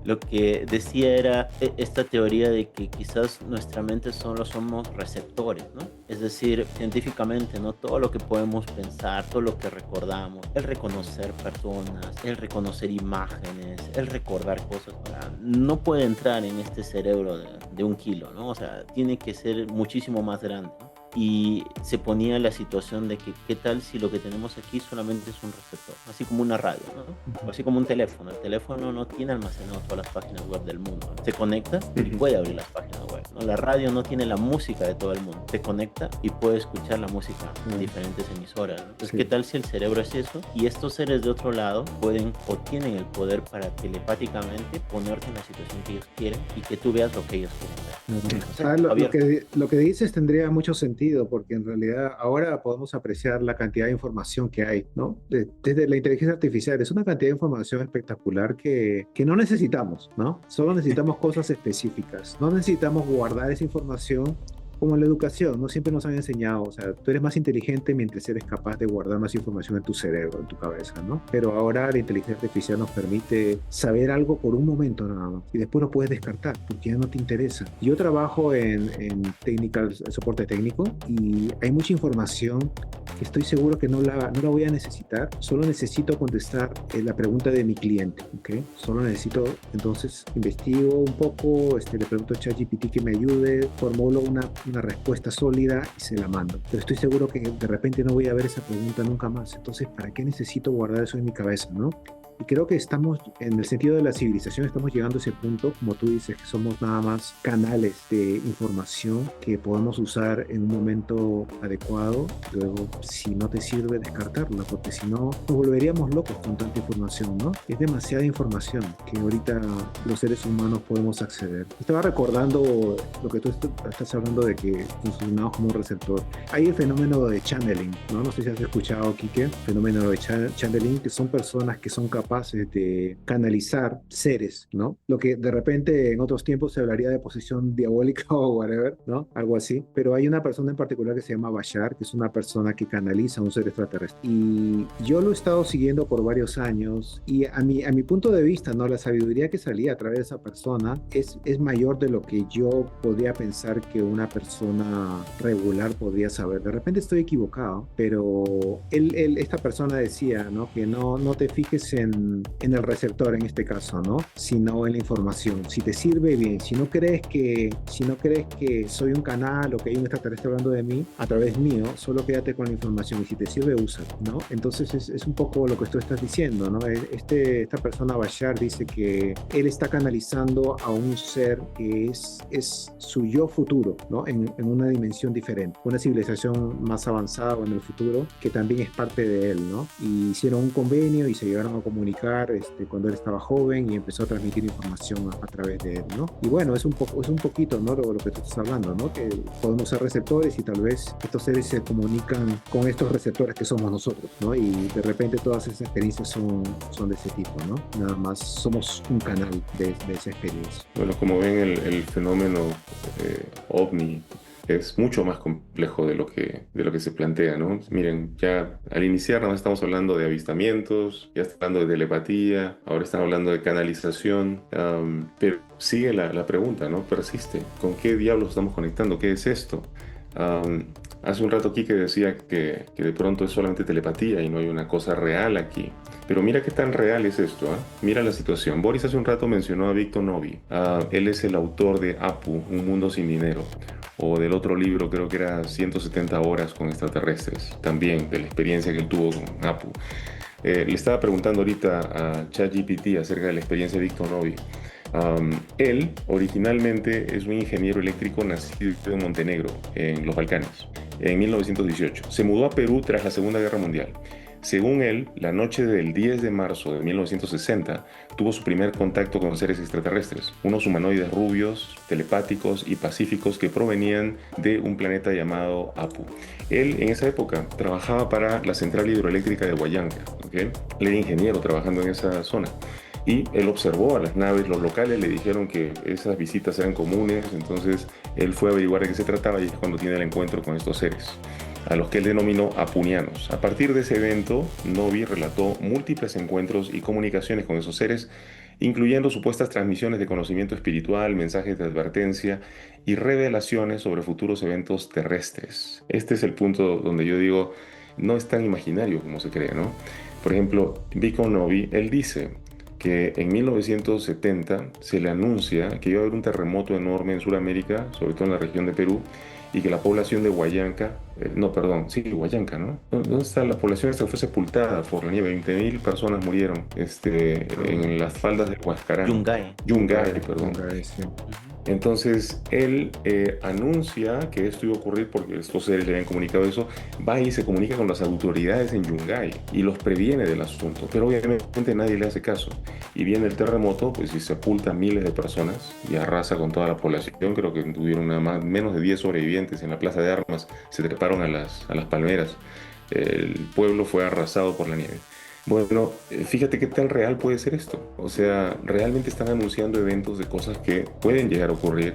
Lo que decía era esta teoría de que quizás nuestra mente solo somos receptores, ¿no? Es decir, científicamente, ¿no? Todo lo que podemos pensar, todo lo que recordamos, el reconocer personas, el reconocer imágenes, el recordar cosas, no puede entrar en este cerebro de 1 kilo, ¿no? O sea, tiene que ser muchísimo más grande, ¿no? Y se ponía la situación de que qué tal si lo que tenemos aquí solamente es un receptor, así como una radio, ¿no? O así como un teléfono. El teléfono no tiene almacenado todas las páginas web del mundo, ¿no? Se conecta y puede abrir las páginas web, ¿no? La radio no tiene la música de todo el mundo, se conecta y puede escuchar la música en diferentes emisoras, ¿no? Entonces, ¿qué tal si el cerebro es eso? Y estos seres de otro lado pueden o tienen el poder para telepáticamente ponerte en la situación que ellos quieren y que tú veas lo que ellos quieren ver. O sea, lo que dices tendría mucho sentido, porque en realidad ahora podemos apreciar la cantidad de información que hay, ¿no? Desde la inteligencia artificial es una cantidad de información espectacular que no necesitamos, ¿no? Solo necesitamos cosas específicas. No necesitamos guardar esa información como en la educación, no siempre nos han enseñado, o sea, tú eres más inteligente mientras eres capaz de guardar más información en tu cerebro, en tu cabeza, ¿no? Pero ahora la inteligencia artificial nos permite saber algo por un momento nada más y después lo puedes descartar porque ya no te interesa. Yo trabajo en soporte técnico, y hay mucha información que estoy seguro que no la voy a necesitar, solo necesito contestar la pregunta de mi cliente, ¿ok? Solo necesito, entonces investigo un poco, le pregunto a ChatGPT que me ayude, formulo una respuesta sólida y se la mando. Pero estoy seguro que de repente no voy a ver esa pregunta nunca más. Entonces, ¿para qué necesito guardar eso en mi cabeza, no? Y creo que estamos, en el sentido de la civilización, estamos llegando a ese punto, como tú dices, que somos nada más canales de información que podemos usar en un momento adecuado. Luego, si no te sirve, descartarla, porque si no, nos volveríamos locos con tanta información, ¿no? Es demasiada información que ahorita los seres humanos podemos acceder. Estaba recordando lo que tú estás hablando de que funcionamos como un receptor. Hay el fenómeno de channeling, ¿no? No sé si has escuchado, Quique, el fenómeno de channeling, que son personas que son capaces de canalizar seres, ¿no? Lo que de repente en otros tiempos se hablaría de posesión diabólica o whatever, ¿no? Algo así. Pero hay una persona en particular que se llama Bashar, que es una persona que canaliza a un ser extraterrestre. Y yo lo he estado siguiendo por varios años, y a mi punto de vista, ¿no? La sabiduría que salía a través de esa persona es mayor de lo que yo podría pensar que una persona regular podría saber. De repente estoy equivocado, pero esta persona decía, ¿no? Que no te fijes en el receptor en este caso, ¿no? Sino en la información. Si te sirve, bien. Si no crees que soy un canal o que hay un extraterrestre hablando de mí a través mío, solo quédate con la información, y si te sirve, úsalo, ¿no? Entonces es un poco lo que tú estás diciendo, ¿no? Esta persona, Bashar, dice que él está canalizando a un ser que es su yo futuro, ¿no? En una dimensión diferente, una civilización más avanzada o en el futuro, que también es parte de él, ¿no? Y hicieron un convenio y se llegaron a comunicar comunicar cuando él estaba joven y empezó a transmitir información a través de él, ¿no? Y bueno, es un poquito, ¿no? Lo que tú estás hablando, ¿no? Que podemos ser receptores y tal vez estos seres se comunican con estos receptores que somos nosotros, ¿no? Y de repente todas esas experiencias son de ese tipo, ¿no? Nada más somos un canal de esa experiencia. Bueno, como ven, el fenómeno ovni es mucho más complejo de lo que se plantea, ¿no? Miren, ya al iniciar no estamos hablando de avistamientos, ya estamos hablando de telepatía, ahora estamos hablando de canalización, pero sigue la pregunta, ¿no? Persiste. ¿Con qué diablos estamos conectando? ¿Qué es esto? Um, Hace un rato Quique decía que de pronto es solamente telepatía y no hay una cosa real aquí. Pero mira qué tan real es esto, ¿eh? Mira la situación. Boris hace un rato mencionó a Victor Novi. Él es el autor de Apu, Un Mundo Sin Dinero. O del otro libro, creo que era 170 horas con extraterrestres. También de la experiencia que él tuvo con Apu. Le estaba preguntando ahorita a ChatGPT acerca de la experiencia de Victor Novi. Él originalmente es un ingeniero eléctrico nacido en Montenegro, en los Balcanes, en 1918. Se mudó a Perú tras la Segunda Guerra Mundial. Según él, la noche del 10 de marzo de 1960 tuvo su primer contacto con seres extraterrestres, unos humanoides rubios, telepáticos y pacíficos que provenían de un planeta llamado Apu. Él en esa época trabajaba para la central hidroeléctrica de Huallanca, ¿okay? Él era ingeniero trabajando en esa zona. Y él observó a las naves, los locales le dijeron que esas visitas eran comunes, entonces él fue a averiguar de qué se trataba y es cuando tiene el encuentro con estos seres, a los que él denominó apunianos. A partir de ese evento, Novi relató múltiples encuentros y comunicaciones con esos seres, incluyendo supuestas transmisiones de conocimiento espiritual, mensajes de advertencia y revelaciones sobre futuros eventos terrestres. Este es el punto donde yo digo, no es tan imaginario como se cree, ¿no? Por ejemplo, Victor Novi, él dice que en 1970 se le anuncia que iba a haber un terremoto enorme en Sudamérica, sobre todo en la región de Perú, y que la población de Huallanca, Huallanca, ¿no? ¿Dónde está la población? Esta fue sepultada por la nieve, 20.000 personas murieron en las faldas del Huascarán. Yungay, perdón. Yungay, sí. Entonces él anuncia que esto iba a ocurrir porque estos seres le habían comunicado eso, va y se comunica con las autoridades en Yungay y los previene del asunto, pero obviamente nadie le hace caso. Y viene el terremoto, pues y sepulta miles de personas y arrasa con toda la población. Creo que tuvieron menos de 10 sobrevivientes en la plaza de armas, se treparon a las palmeras. El pueblo fue arrasado por la nieve. Bueno, fíjate qué tan real puede ser esto. O sea, realmente están anunciando eventos de cosas que pueden llegar a ocurrir,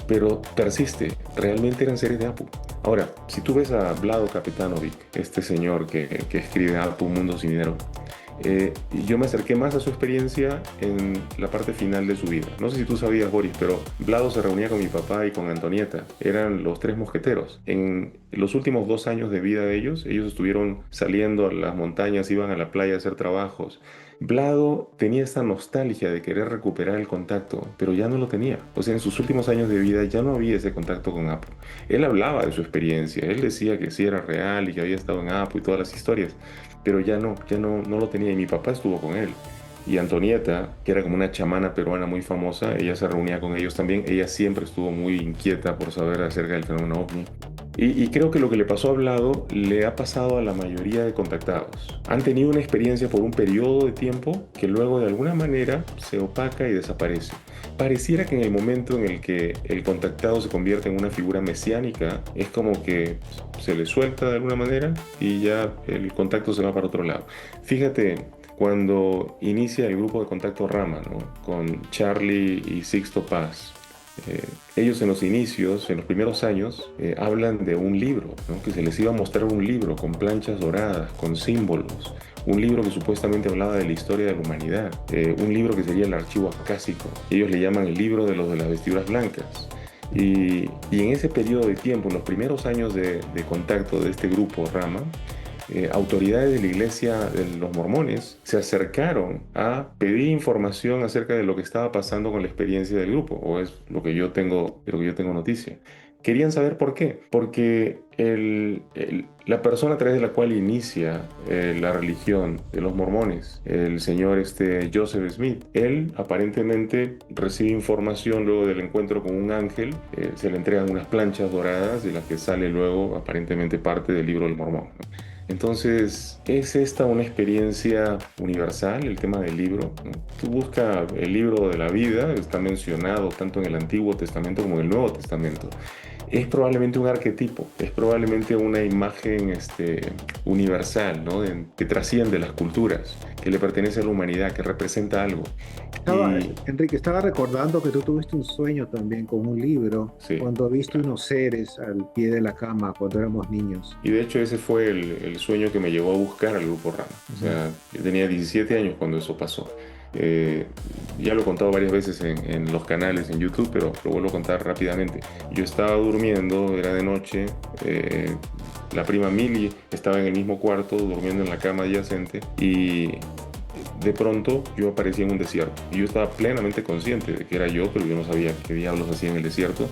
pero persiste. Realmente eran seres de Apu. Ahora, si tú ves a Vlado Kapetanovic, este señor que escribe Apu, Un Mundo Sin Dinero, yo me acerqué más a su experiencia en la parte final de su vida. No sé si tú sabías, Boris, pero Vlado se reunía con mi papá y con Antonieta. Eran los tres mosqueteros. En los últimos 2 años de vida de ellos estuvieron saliendo a las montañas, iban a la playa a hacer trabajos. Vlado tenía esta nostalgia de querer recuperar el contacto, pero ya no lo tenía. O sea, en sus últimos años de vida ya no había ese contacto con Apu. Él hablaba de su experiencia, él decía que sí era real y que había estado en Apu y todas las historias, pero ya no lo tenía y mi papá estuvo con él. Y Antonieta, que era como una chamana peruana muy famosa, ella se reunía con ellos también. Ella siempre estuvo muy inquieta por saber acerca del fenómeno OVNI. Y creo que lo que le pasó a Vlado le ha pasado a la mayoría de contactados. Han tenido una experiencia por un periodo de tiempo que luego de alguna manera se opaca y desaparece. Pareciera que en el momento en el que el contactado se convierte en una figura mesiánica, es como que se le suelta de alguna manera y ya el contacto se va para otro lado. Fíjate, cuando inicia el grupo de contacto Rama, ¿no? Con Charlie y Sixto Paz, ellos en los inicios, en los primeros años, hablan de un libro, ¿no? Que se les iba a mostrar un libro con planchas doradas, con símbolos, un libro que supuestamente hablaba de la historia de la humanidad, un libro que sería el archivo acásico. Ellos le llaman el libro de los de las vestiduras blancas. Y en ese periodo de tiempo, en los primeros años de contacto de este grupo Rama, autoridades de la iglesia de los mormones se acercaron a pedir información acerca de lo que estaba pasando con la experiencia del grupo, o es lo que yo tengo noticia. Querían saber por qué, porque la persona a través de la cual inicia la religión de los mormones, el señor Joseph Smith, él aparentemente recibe información luego del encuentro con un ángel, se le entregan unas planchas doradas de las que sale luego aparentemente parte del libro del Mormón. Entonces, ¿es esta una experiencia universal, el tema del libro? ¿No? Tú buscas el libro de la vida, está mencionado tanto en el Antiguo Testamento como en el Nuevo Testamento. Es probablemente un arquetipo, es probablemente una imagen universal, ¿no? Que trasciende las culturas, que le pertenece a la humanidad, que representa algo. Y Enrique, estaba recordando que tú tuviste un sueño también con un libro sí, cuando viste claro. unos seres al pie de la cama cuando éramos niños. Y de hecho ese fue el sueño que me llevó a buscar al Grupo Rama. O Ujú. sea, yo tenía 17 años cuando eso pasó. Eh, ya lo he contado varias veces en los canales, en YouTube, pero lo vuelvo a contar rápidamente. Yo estaba durmiendo, era de noche, la prima Mili estaba en el mismo cuarto, durmiendo en la cama adyacente, y de pronto yo aparecí en un desierto. Y yo estaba plenamente consciente de que era yo, pero yo no sabía qué diablos hacía en el desierto.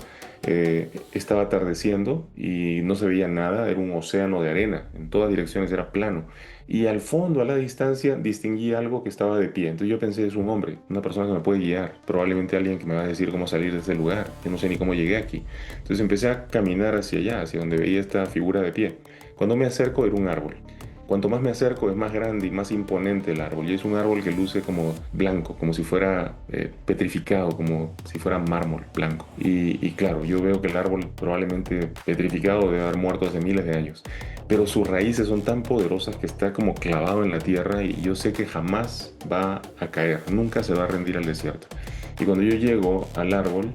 Estaba atardeciendo y no se veía nada, era un océano de arena, en todas direcciones era plano. Y al fondo, a la distancia, distinguí algo que estaba de pie. Entonces yo pensé, es un hombre, una persona que me puede guiar, probablemente alguien que me va a decir cómo salir de ese lugar. Yo no sé ni cómo llegué aquí. Entonces empecé a caminar hacia allá, hacia donde veía esta figura de pie. Cuando me acerco era un árbol. Cuanto más me acerco es más grande y más imponente el árbol. Y es un árbol que luce como blanco, como si fuera petrificado, como si fuera mármol blanco. Y claro, yo veo que el árbol probablemente petrificado debe haber muerto hace miles de años. Pero sus raíces son tan poderosas que está como clavado en la tierra y yo sé que jamás va a caer, nunca se va a rendir al desierto. Y cuando yo llego al árbol,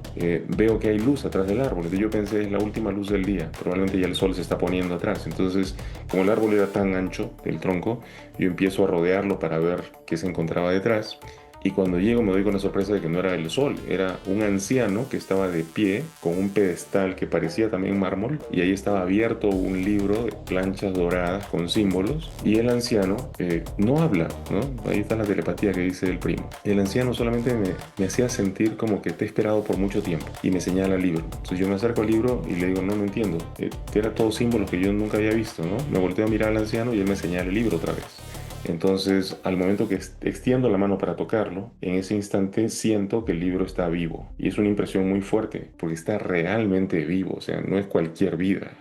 veo que hay luz atrás del árbol. Entonces yo pensé, es la última luz del día. Probablemente ya el sol se está poniendo atrás. Entonces, como el árbol era tan ancho, el tronco, yo empiezo a rodearlo para ver qué se encontraba detrás. Y cuando llego me doy con la sorpresa de que no era el sol, era un anciano que estaba de pie con un pedestal que parecía también mármol y ahí estaba abierto un libro de planchas doradas con símbolos y el anciano no habla, ¿no? Ahí está la telepatía que dice el primo. El anciano solamente me hacía sentir como que te he esperado por mucho tiempo y me señala el libro. Entonces yo me acerco al libro y le digo, no, no entiendo, era todo símbolos que yo nunca había visto, ¿no? Me volteo a mirar al anciano y él me señala el libro otra vez. Entonces, al momento que extiendo la mano para tocarlo, en ese instante siento que el libro está vivo. Y es una impresión muy fuerte, porque está realmente vivo, o sea, no es cualquier vida.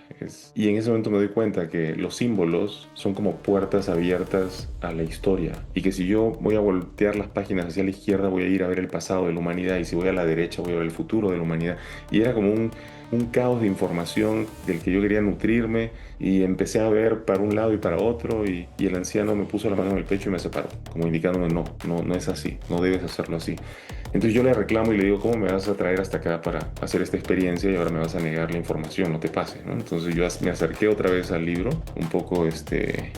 Y en ese momento me doy cuenta que los símbolos son como puertas abiertas a la historia. Y que si yo voy a voltear las páginas hacia la izquierda, voy a ir a ver el pasado de la humanidad. Y si voy a la derecha, voy a ver el futuro de la humanidad. Y era como un caos de información del que yo quería nutrirme y empecé a ver para un lado y para otro y el anciano me puso la mano en el pecho y me separó, como indicándome no es así, no debes hacerlo así. Entonces yo le reclamo y le digo, ¿cómo me vas a traer hasta acá para hacer esta experiencia y ahora me vas a negar la información? No te pase, ¿no? Entonces yo me acerqué otra vez al libro, un poco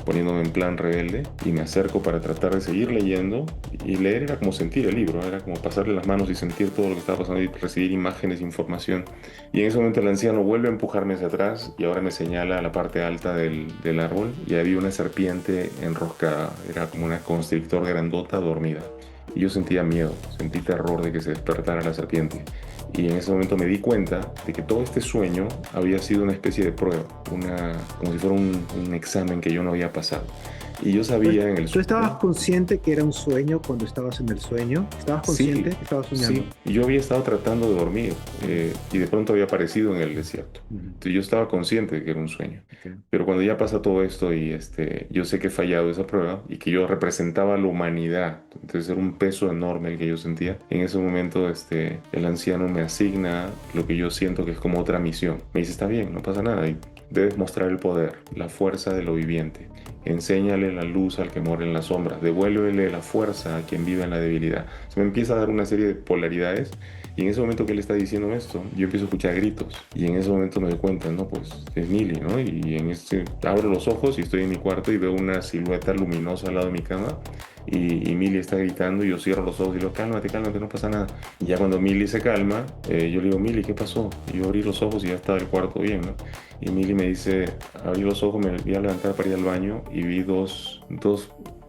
poniéndome en plan rebelde y me acerco para tratar de seguir leyendo y leer era como sentir el libro, era como pasarle las manos y sentir todo lo que estaba pasando y recibir imágenes, información. Y en ese momento el anciano vuelve a empujarme hacia atrás y ahora me señala a la parte alta del árbol y había una serpiente enroscada, era como una constrictor grandota dormida. Y yo sentía miedo, sentí terror de que se despertara la serpiente. Y en ese momento me di cuenta de que todo este sueño había sido una especie de prueba, como si fuera un examen que yo no había pasado. Y yo Pues, sabía en el ¿tú estabas sueño. consciente que era un sueño cuando estabas en el sueño? ¿Estabas consciente Sí, que estabas soñando? sí, yo había estado tratando de dormir y de pronto había aparecido en el desierto. Ujú. Entonces yo estaba consciente de que era un sueño. Ok. Pero cuando ya pasa todo esto y yo sé que he fallado esa prueba y que yo representaba a la humanidad, entonces era un peso enorme el que yo sentía, en ese momento el anciano me asigna lo que yo siento que es como otra misión. Me dice, está bien, no pasa nada y debes mostrar el poder, la fuerza de lo viviente. Enséñale la luz al que mora en las sombras, devuélvele la fuerza a quien vive en la debilidad. Se me empieza a dar una serie de polaridades y en ese momento que él está diciendo esto, yo empiezo a escuchar gritos y en ese momento me doy cuenta, no, pues es Mili, ¿no? Y abro los ojos y estoy en mi cuarto y veo una silueta luminosa al lado de mi cama y Mili está gritando y yo cierro los ojos y le digo, cálmate, cálmate, no pasa nada. Y ya cuando Mili se calma, yo le digo, Mili, ¿qué pasó? Y yo abrí los ojos y ya estaba el cuarto bien, ¿no? Y Mili me dice, abrí los ojos, me voy a levantar para ir al baño y vi dos,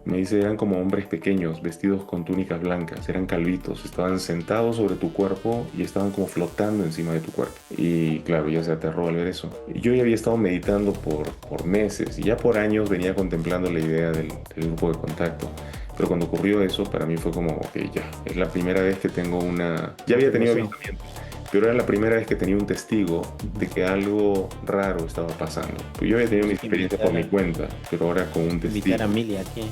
me dice, eran como hombres pequeños, vestidos con túnicas blancas, eran calvitos, estaban sentados sobre tu cuerpo y estaban como flotando encima de tu cuerpo. Y claro, ya se aterró al ver eso. Y yo ya había estado meditando por meses y ya por años venía contemplando la idea del grupo de contacto. Pero cuando ocurrió eso, para mí fue como, ok, ya, es la primera vez que tengo una... Ya Una había tenido emoción. avistamientos, pero era la primera vez que tenía un testigo de que algo raro estaba pasando. Pues yo había tenido una experiencia por mi cuenta, pero ahora con un testigo. Invitar a Mili aquí.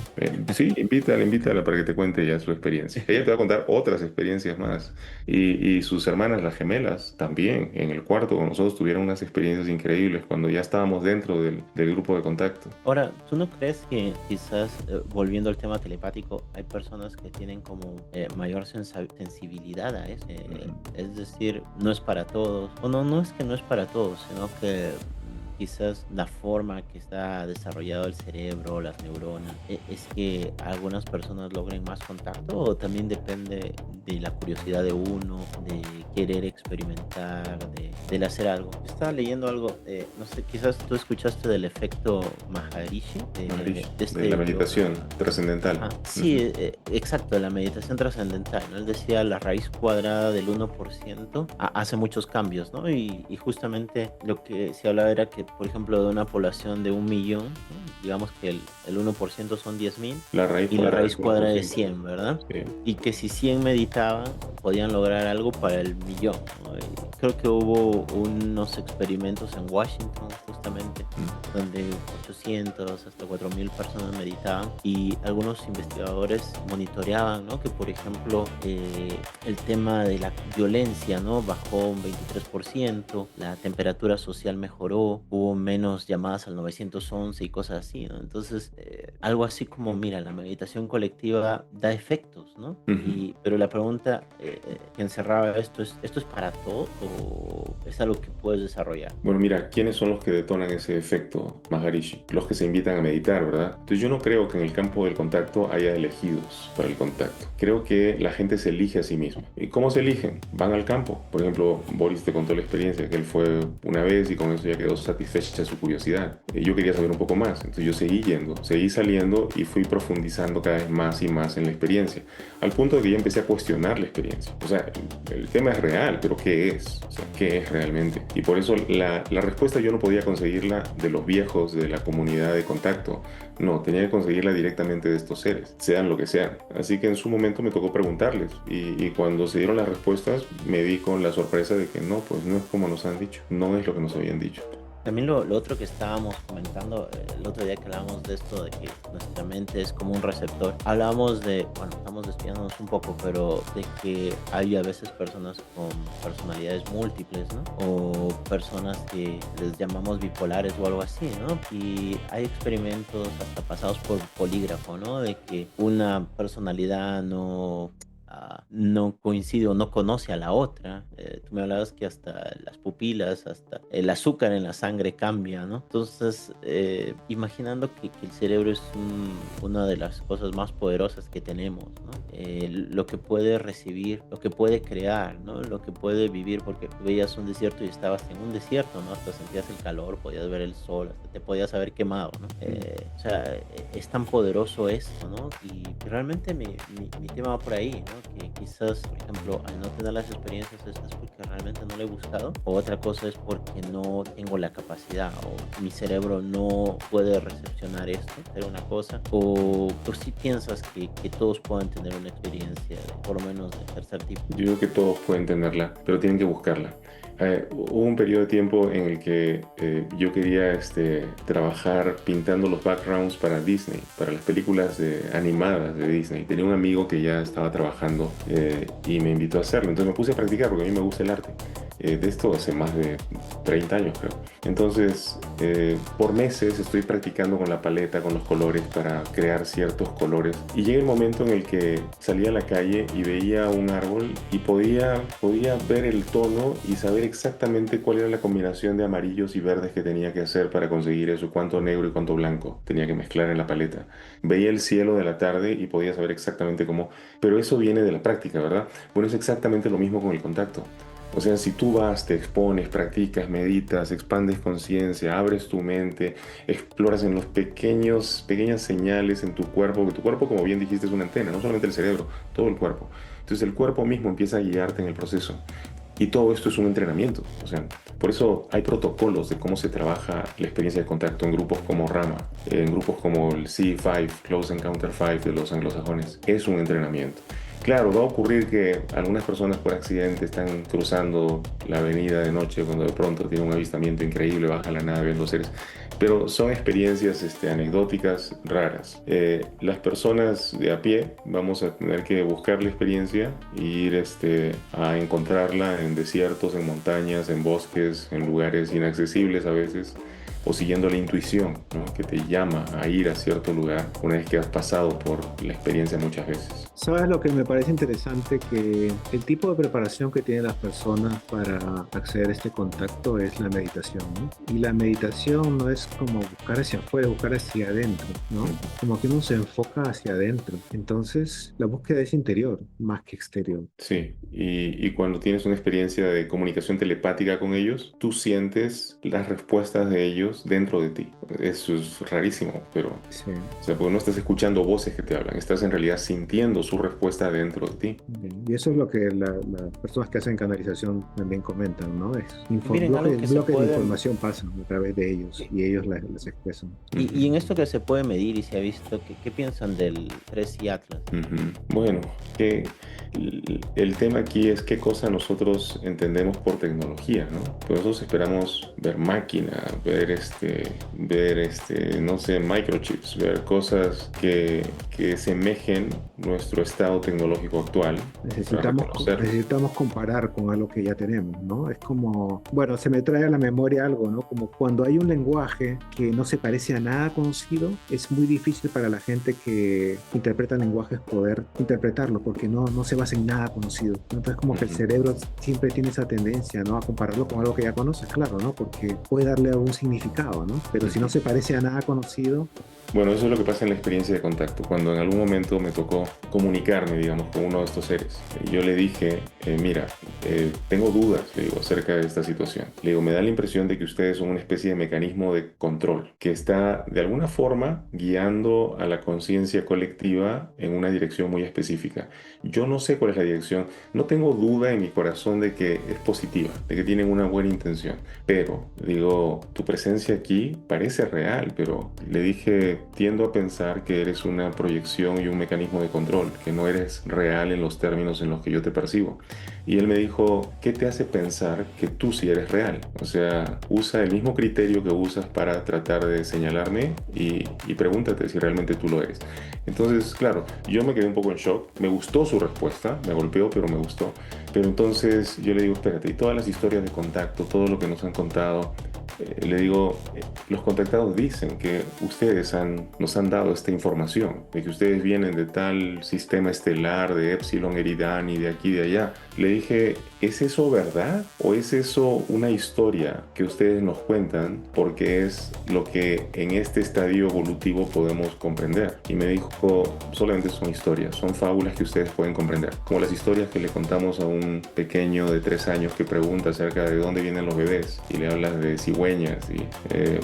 Sí, invítala para que te cuente ya su experiencia. Ella te va a contar otras experiencias más. Y sus hermanas, las gemelas, también en el cuarto con nosotros tuvieron unas experiencias increíbles cuando ya estábamos dentro del grupo de contacto. Ahora, ¿tú no crees que quizás, volviendo al tema telepático, hay personas que tienen como mayor sensibilidad a eso? Es decir, no es para todos, o no es que no es para todos, sino que quizás la forma que está desarrollado el cerebro, las neuronas, es que algunas personas logren más contacto, o también depende de la curiosidad de uno, de querer experimentar, del hacer algo. Yo estaba leyendo algo, no sé, quizás tú escuchaste del efecto Maharishi, De la meditación trascendental. Sí, exacto, de la meditación trascendental, ¿no? Él decía la raíz cuadrada del 1% hace muchos cambios, ¿no? Y justamente lo que se hablaba era que, por ejemplo, de una población de 1 millón, ¿no? Digamos que el 1% son 10.000 y la raíz cuadrada es 100, ¿verdad? Sí. Y que si 100 meditaban, podían lograr algo para el millón, ¿no? Creo que hubo unos experimentos en Washington, justamente, donde 800 hasta 4.000 personas meditaban, y algunos investigadores monitoreaban, ¿no? Que, por ejemplo, el tema de la violencia, ¿no? Bajó un 23%, la temperatura social mejoró, hubo menos llamadas al 911 y cosas así, ¿no? Entonces, algo así como, mira, la meditación colectiva da efectos, ¿no? Pero la pregunta que encerraba ¿esto es para todos o es algo que puedes desarrollar? Bueno, mira, ¿quiénes son los que detonan ese efecto, Maharishi? Los que se invitan a meditar, ¿verdad? Entonces yo no creo que en el campo del contacto haya elegidos para el contacto. Creo que la gente se elige a sí misma. ¿Y cómo se eligen? Van al campo. Por ejemplo, Boris te contó la experiencia que él fue una vez y con eso ya quedó satisfecha su curiosidad. Yo quería saber un poco más, entonces yo seguí yendo, seguí saliendo y fui profundizando cada vez más y más en la experiencia, al punto de que yo empecé a cuestionar la experiencia. O sea, el tema es real, pero ¿qué es? O sea, ¿qué es realmente? Y por eso la respuesta yo no podía conseguirla de los viejos de la comunidad de contacto. No, tenía que conseguirla directamente de estos seres, sean lo que sean. Así que en su momento me tocó preguntarles y cuando se dieron las respuestas me di con la sorpresa de que no, pues no es como nos han dicho, no es lo que nos habían dicho. También lo otro que estábamos comentando el otro día que hablábamos de esto, de que nuestra mente es como un receptor. Hablábamos de, bueno, estamos desviándonos un poco, pero de que hay a veces personas con personalidades múltiples, ¿no? O personas que les llamamos bipolares o algo así, ¿no? Y hay experimentos hasta pasados por polígrafo, ¿no? De que una personalidad no coincide o no conoce a la otra. Tú me hablabas que hasta las pupilas, hasta el azúcar en la sangre cambia, ¿no? Entonces, imaginando que el cerebro es una de las cosas más poderosas que tenemos, ¿no? Lo que puede recibir, lo que puede crear, ¿no? Lo que puede vivir, porque veías un desierto y estabas en un desierto, ¿no? Hasta sentías el calor, podías ver el sol, hasta te podías haber quemado, ¿no? O sea, es tan poderoso esto, ¿no? Y realmente mi tema va por ahí, ¿no? Que quizás, por ejemplo, al no tener las experiencias es porque realmente no lo he buscado, o otra cosa es porque no tengo la capacidad o mi cerebro no puede recepcionar esto, hacer una cosa, o sí piensas que todos pueden tener una experiencia, por lo menos de tercer tipo. Yo digo que todos pueden tenerla, pero tienen que buscarla. Hubo un periodo de tiempo en el que yo quería trabajar pintando los backgrounds para Disney, para las películas animadas de Disney. Tenía un amigo que ya estaba trabajando y me invitó a hacerlo. Entonces me puse a practicar porque a mí me gusta el arte. De esto hace más de 30 años, creo. Entonces, por meses estoy practicando con la paleta, con los colores, para crear ciertos colores. Y llega el momento en el que salía a la calle y veía un árbol y podía ver el tono y saber exactamente cuál era la combinación de amarillos y verdes que tenía que hacer para conseguir eso, cuánto negro y cuánto blanco tenía que mezclar en la paleta. Veía el cielo de la tarde y podía saber exactamente cómo. Pero eso viene de la práctica, ¿verdad? Bueno, es exactamente lo mismo con el contacto. O sea, si tú vas, te expones, practicas, meditas, expandes conciencia, abres tu mente, exploras en los pequeñas señales en tu cuerpo, que tu cuerpo, como bien dijiste, es una antena, no solamente el cerebro, todo el cuerpo. Entonces el cuerpo mismo empieza a guiarte en el proceso. Y todo esto es un entrenamiento. O sea, por eso hay protocolos de cómo se trabaja la experiencia de contacto en grupos como Rama, en grupos como el C5, Close Encounter 5 de los anglosajones. Es un entrenamiento. Claro, va a ocurrir que algunas personas por accidente están cruzando la avenida de noche cuando de pronto tienen un avistamiento increíble, baja la nave viendo seres, pero son experiencias anecdóticas raras. Las personas de a pie vamos a tener que buscar la experiencia e ir a encontrarla en desiertos, en montañas, en bosques, en lugares inaccesibles a veces, o siguiendo la intuición, ¿no? Que te llama a ir a cierto lugar una vez que has pasado por la experiencia muchas veces. ¿Sabes lo que me parece interesante? Que el tipo de preparación que tienen las personas para acceder a este contacto es la meditación, ¿no? Y la meditación no es como buscar hacia afuera, buscar hacia adentro, ¿no? Como que uno se enfoca hacia adentro. Entonces, la búsqueda es interior más que exterior. Sí, y cuando tienes una experiencia de comunicación telepática con ellos, tú sientes las respuestas de ellos dentro de ti. Eso es rarísimo, pero, Sí. o sea, porque no estás escuchando voces que te hablan, estás en realidad sintiendo su respuesta dentro de ti. Y eso es lo que las personas que hacen canalización también comentan, ¿no? Es Miren, algo que se bloques de puede, información pasan a través de ellos y ellos las expresan. y en esto que se puede medir y se ha visto, ¿qué piensan del 3 y Atlas? Ujú. Bueno, que el tema aquí es qué cosa nosotros entendemos por tecnología, ¿no? Pues nosotros esperamos ver máquina, no sé, microchips, ver cosas que semejen nuestro estado tecnológico actual para reconocer. Necesitamos comparar con algo que ya tenemos, ¿no? Es como, bueno, se me trae a la memoria algo, ¿no? Como cuando hay un lenguaje que no se parece a nada conocido, es muy difícil para la gente que interpreta lenguajes poder interpretarlo, porque no se basa en nada conocido, ¿no? Entonces como que el Ujú. cerebro siempre tiene esa tendencia, ¿no? A compararlo con algo que ya conoces, claro, ¿no? Porque puede darle algún significado, ¿no? Pero si no se parece a nada conocido, Bueno, eso es lo que pasa en la experiencia de contacto. Cuando en algún momento me tocó comunicarme, digamos, con uno de estos seres, yo le dije, mira, tengo dudas, le digo, acerca de esta situación. Le digo, me da la impresión de que ustedes son una especie de mecanismo de control que está de alguna forma guiando a la conciencia colectiva en una dirección muy específica. Yo no sé cuál es la dirección, no tengo duda en mi corazón de que es positiva, de que tienen una buena intención, pero digo, tu presencia aquí parece real, pero le dije, tiendo a pensar que eres una proyección y un mecanismo de control, que no eres real en los términos en los que yo te percibo. Y él me dijo, ¿qué te hace pensar que tú sí eres real? O sea, usa el mismo criterio que usas para tratar de señalarme y pregúntate si realmente tú lo eres. Entonces, claro, yo me quedé un poco en shock, me gustó su respuesta, me golpeó, pero me gustó. Pero entonces yo le digo, espérate, y todas las historias de contacto, todo lo que nos han contado, le digo, los contactados dicen que ustedes nos han dado esta información, de que ustedes vienen de tal sistema estelar, de Epsilon Eridani, de aquí y de allá. Le dije, ¿es eso verdad? ¿O es eso una historia que ustedes nos cuentan porque es lo que en este estadio evolutivo podemos comprender? Y me dijo, solamente son historias, son fábulas que ustedes pueden comprender. Como las historias que le contamos a un pequeño de 3 años que pregunta acerca de dónde vienen los bebés y le hablas de cigüeñas y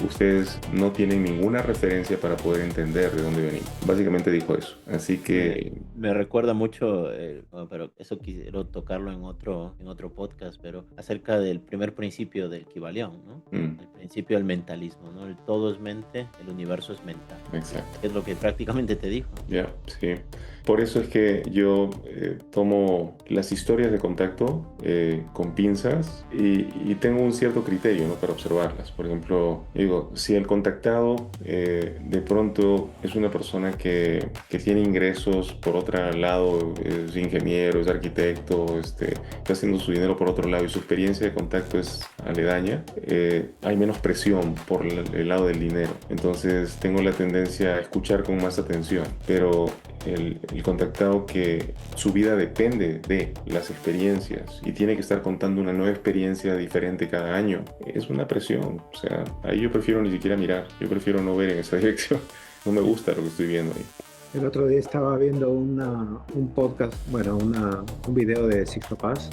ustedes no tienen ninguna referencia para poder entender de dónde venimos. Básicamente dijo eso. Así que... Me recuerda mucho, bueno, pero eso quiero tocarlo en otro podcast, pero acerca del primer principio del Kybalión, ¿no? El principio del mentalismo, ¿no? El todo es mente, el universo es mental. Exacto. Es lo que prácticamente te dijo. Ya, sí. Por eso es que yo tomo las historias de contacto con pinzas y tengo un cierto criterio, ¿no? Para observarlas. Por ejemplo, digo, si el contactado de pronto es una persona que tiene ingresos por otro lado, es ingeniero, es arquitecto, está haciendo su dinero por otro lado y su experiencia de contacto es aledaña, hay menos presión por el lado del dinero. Entonces tengo la tendencia a escuchar con más atención, pero el contactado que su vida depende de las experiencias y tiene que estar contando una nueva experiencia diferente cada año, es una presión. O sea, ahí yo prefiero ni siquiera mirar, yo prefiero no ver en esa dirección. No me gusta lo que estoy viendo ahí. el otro día estaba viendo un podcast, bueno, un video de Sixto Paz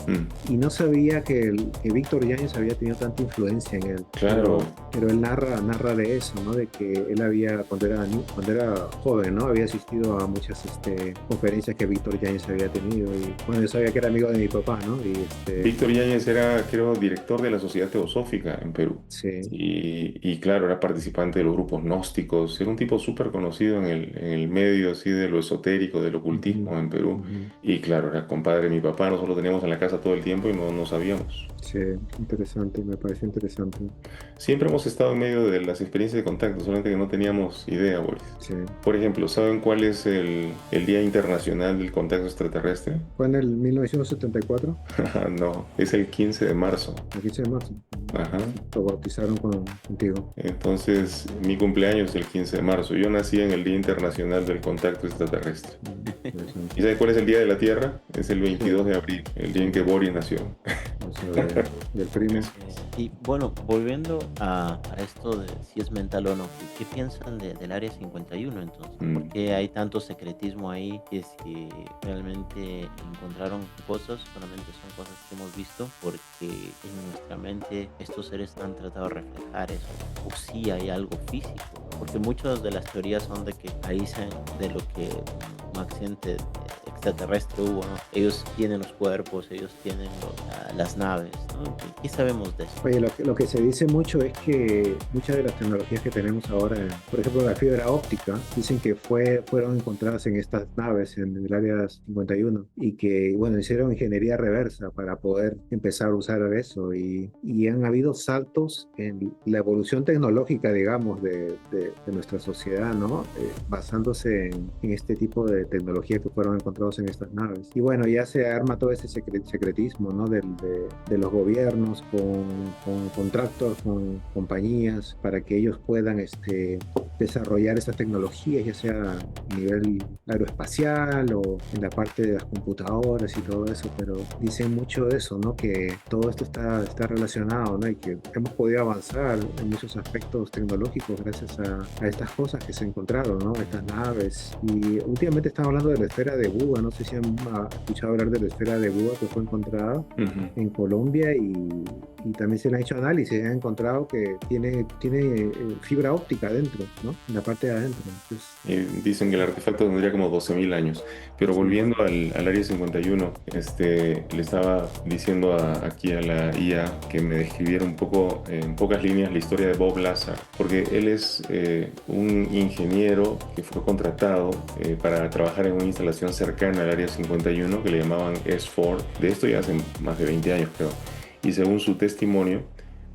y no sabía que Víctor Yáñez había tenido tanta influencia en él. Claro. Pero él narra de eso, ¿no? De que él había, cuando era joven, ¿no? Había asistido a muchas conferencias que Víctor Yáñez había tenido y bueno, yo sabía que era amigo de mi papá, ¿no? Víctor Yáñez era, creo, director de la Sociedad Teosófica en Perú. Sí. Y claro, era participante de los grupos gnósticos. Era un tipo súper conocido en el medio medio así de lo esotérico, del Ujú, ocultismo en Perú. ujú. Y claro, era compadre de mi papá, nosotros lo teníamos en la casa todo el tiempo y no sabíamos. Sí, interesante, me parece interesante. Siempre hemos estado en medio de las experiencias de contacto, solamente que no teníamos idea, Boris. Sí. Por ejemplo, ¿saben cuál es el Día Internacional del Contacto Extraterrestre? Fue en el 1974, No, es el 15 de marzo. el 15 de marzo. Ajá. Lo bautizaron contigo. Entonces, mi cumpleaños es el 15 de marzo. Yo nací en el Día Internacional del Contacto Extraterrestre. Interesante. ¿Y saben cuál es el Día de la Tierra? Es el 22 de abril, el día en que Boris nació. O sea, del primo. Y bueno, volviendo a esto de si es mental o no, ¿qué piensan del Área 51 entonces? ¿Por Mm. qué hay tanto secretismo ahí? Que si realmente encontraron cosas, solamente son cosas que hemos visto, porque en nuestra mente estos seres han tratado de reflejar eso, o si hay algo físico, porque muchas de las teorías son de que ahí de lo que un accidente extraterrestre hubo, ¿no? Ellos tienen los cuerpos, ellos tienen las naves, ¿no? ¿Qué sabemos de eso? Oye, lo que se dice mucho es que muchas de las tecnologías que tenemos ahora, por ejemplo la fibra óptica, dicen que fueron encontradas en estas naves en el área 51 y que, bueno, hicieron ingeniería reversa para poder empezar a usar eso y han habido saltos en la evolución tecnológica, digamos, de nuestra sociedad, ¿no? Basándose en este tipo de tecnología que fueron encontrados en estas naves. Y bueno, ya se arma todo ese secretismo, ¿no? De los gobiernos con contratos, con compañías, para que ellos puedan desarrollar esas tecnologías, ya sea a nivel aeroespacial o en la parte de las computadoras y todo eso, pero dicen mucho de eso, ¿no? Que todo esto está relacionado, ¿no? Y que hemos podido avanzar en muchos aspectos tecnológicos gracias a estas cosas que se encontraron, ¿no? Estas naves. Y últimamente están hablando de la esfera de Buda, no sé si han escuchado hablar de la esfera de Buda que fue encontrada Ujú. en Colombia y también se le han hecho análisis, se han encontrado que tiene fibra óptica adentro, ¿no? En la parte de adentro. Entonces, Dicen que el artefacto tendría como 12.000 años. Pero sí. volviendo al Área 51, le estaba diciendo aquí a la IA que me describiera un poco, en pocas líneas, la historia de Bob Lazar, porque él es un ingeniero que fue contratado para trabajar en una instalación cercana al Área 51 que le llamaban S4. De esto ya hace más de 20 años, creo. Y según su testimonio,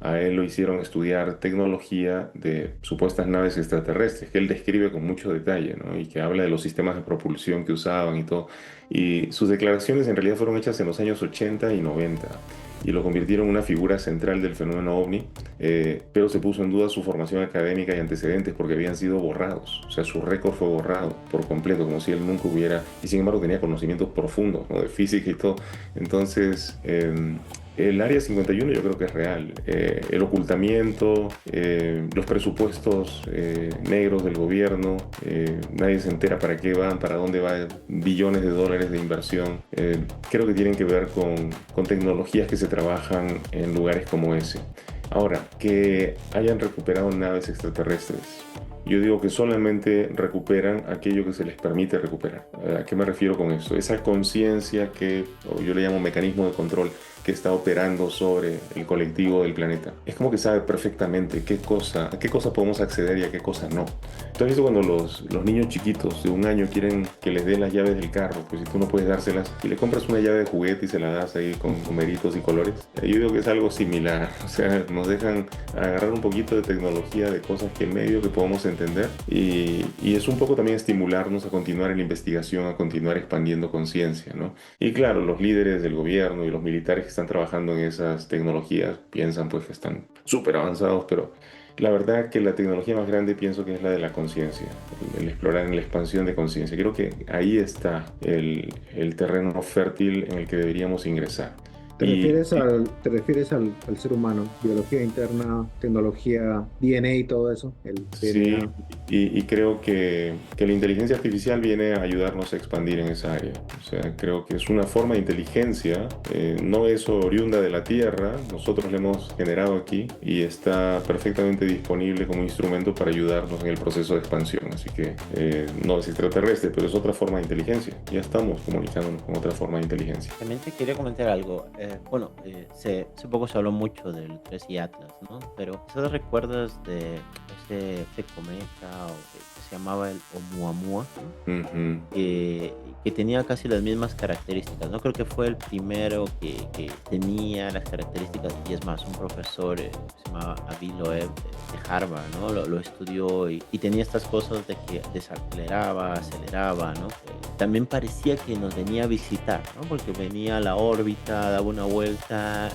a él lo hicieron estudiar tecnología de supuestas naves extraterrestres, que él describe con mucho detalle, ¿no? Y que habla de los sistemas de propulsión que usaban y todo. Y sus declaraciones en realidad fueron hechas en los años 80 y 90 y lo convirtieron en una figura central del fenómeno ovni, pero se puso en duda su formación académica y antecedentes porque habían sido borrados. O sea, su récord fue borrado por completo, como si él nunca hubiera, y sin embargo tenía conocimientos profundos, ¿no? De física y todo. Entonces, el Área 51 yo creo que es real. El ocultamiento, los presupuestos negros del gobierno, nadie se entera para qué van, para dónde van billones de dólares de inversión. Creo que tienen que ver con tecnologías que se trabajan en lugares como ese. Ahora, que hayan recuperado naves extraterrestres. Yo digo que solamente recuperan aquello que se les permite recuperar. ¿A qué me refiero con eso? Esa conciencia que, o yo le llamo mecanismo de control, que está operando sobre el colectivo del planeta. Es como que sabe perfectamente a qué cosa podemos acceder y a qué cosa no. ¿Tú has visto cuando los niños chiquitos de 1 año quieren que les den las llaves del carro? Pues si tú no puedes dárselas y le compras una llave de juguete y se la das ahí con numeritos y colores. Yo digo que es algo similar. O sea, nos dejan agarrar un poquito de tecnología, de cosas que medio que podemos entender y es un poco también estimularnos a continuar en la investigación, a continuar expandiendo conciencia, ¿no? Y claro, los líderes del gobierno y los militares que están trabajando en esas tecnologías piensan pues que están súper avanzados, pero la verdad que la tecnología más grande pienso que es la de la conciencia, el explorar en la expansión de conciencia. Creo que ahí está el terreno fértil en el que deberíamos ingresar. Y Te refieres al ser humano, biología interna, tecnología, DNA y todo eso, el sí, DNA. y creo que la inteligencia artificial viene a ayudarnos a expandir en esa área. O sea, creo que es una forma de inteligencia, no es oriunda de la Tierra, nosotros la hemos generado aquí y está perfectamente disponible como instrumento para ayudarnos en el proceso de expansión. Así que no es extraterrestre, pero es otra forma de inteligencia. Ya estamos comunicándonos con otra forma de inteligencia. También te quería comentar algo. Hace poco se habló mucho del 3 y Atlas, ¿no? Pero ¿qué recuerdas de ese cometa o se llamaba el Oumuamua, ¿no? Ujú. Que tenía casi las mismas características. No creo que fue el primero que tenía las características, y es más, un profesor se llamaba Avi Loeb de Harvard, ¿no? Lo estudió y tenía estas cosas de que desaceleraba, aceleraba, ¿no? También parecía que nos venía a visitar, ¿no? Porque venía a la órbita, daba una vuelta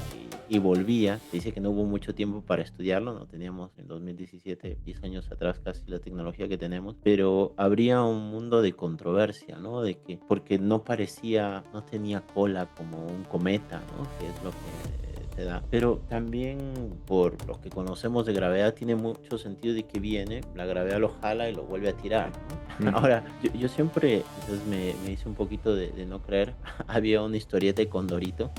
y volvía. Se dice que no hubo mucho tiempo para estudiarlo, no teníamos en 2017, 10 años atrás casi la tecnología que tenemos, pero habría un mundo de controversia, ¿no? De que, porque no parecía, no tenía cola como un cometa, ¿no? Que es lo que te da. Pero también por lo que conocemos de gravedad tiene mucho sentido de que viene, la gravedad lo jala y lo vuelve a tirar, ¿no? Ahora, yo siempre, entonces me hice un poquito de no creer. Había una historieta de Condorito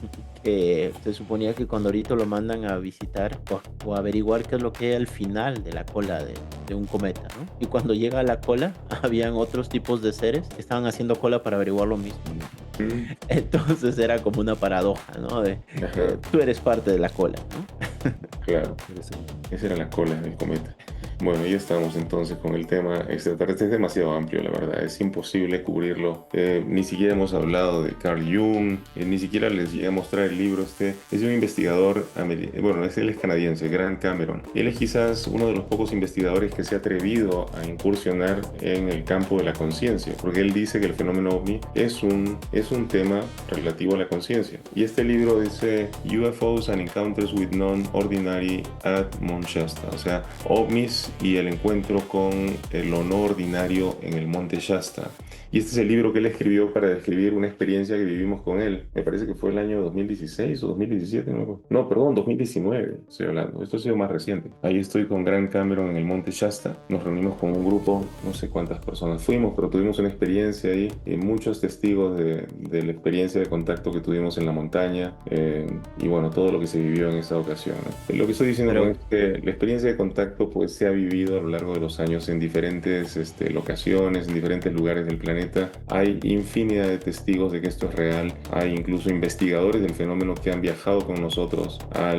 que se suponía que Condorito lo mandan a visitar o averiguar qué es lo que hay al final de la cola de un cometa, ¿no? Y cuando llega a la cola, habían otros tipos de seres que estaban haciendo cola para averiguar lo mismo, ¿no? Entonces era como una paradoja, ¿no? Ajá, Tú eres parte de la cola, ¿no? claro. Esa era la cola del cometa. Bueno, ya estamos entonces con el tema extraterrestre. Es demasiado amplio, la verdad. Es imposible cubrirlo. Ni siquiera hemos hablado de Carl Jung. Ni siquiera les llegué a mostrar el libro. Es de un investigador, bueno, él es canadiense, Grant Cameron. Él es quizás uno de los pocos investigadores que se ha atrevido a incursionar en el campo de la conciencia, porque él dice que el fenómeno ovni es un tema relativo a la conciencia. Y este libro dice UFOs and Encounters with Non-Ordinary at Mount Shasta, o sea, ovnis y el encuentro con lo no ordinario en el Monte Shasta. Y este es el libro que él escribió para describir una experiencia que vivimos con él. Me parece que fue el año 2016 o 2017, no, perdón, 2019, estoy hablando. Esto ha sido más reciente. Ahí estoy con Grant Cameron en el Monte Shasta. Nos reunimos con un grupo, no sé cuántas personas fuimos, pero tuvimos una experiencia ahí. Muchos testigos de la experiencia de contacto que tuvimos en la montaña. Y bueno, todo lo que se vivió en esa ocasión, ¿no? Lo que estoy diciendo Pero es que la experiencia de contacto pues se ha vivido a lo largo de los años en diferentes locaciones, en diferentes lugares del planeta. Hay infinidad de testigos de que esto es real. Hay incluso investigadores del fenómeno que han viajado con nosotros a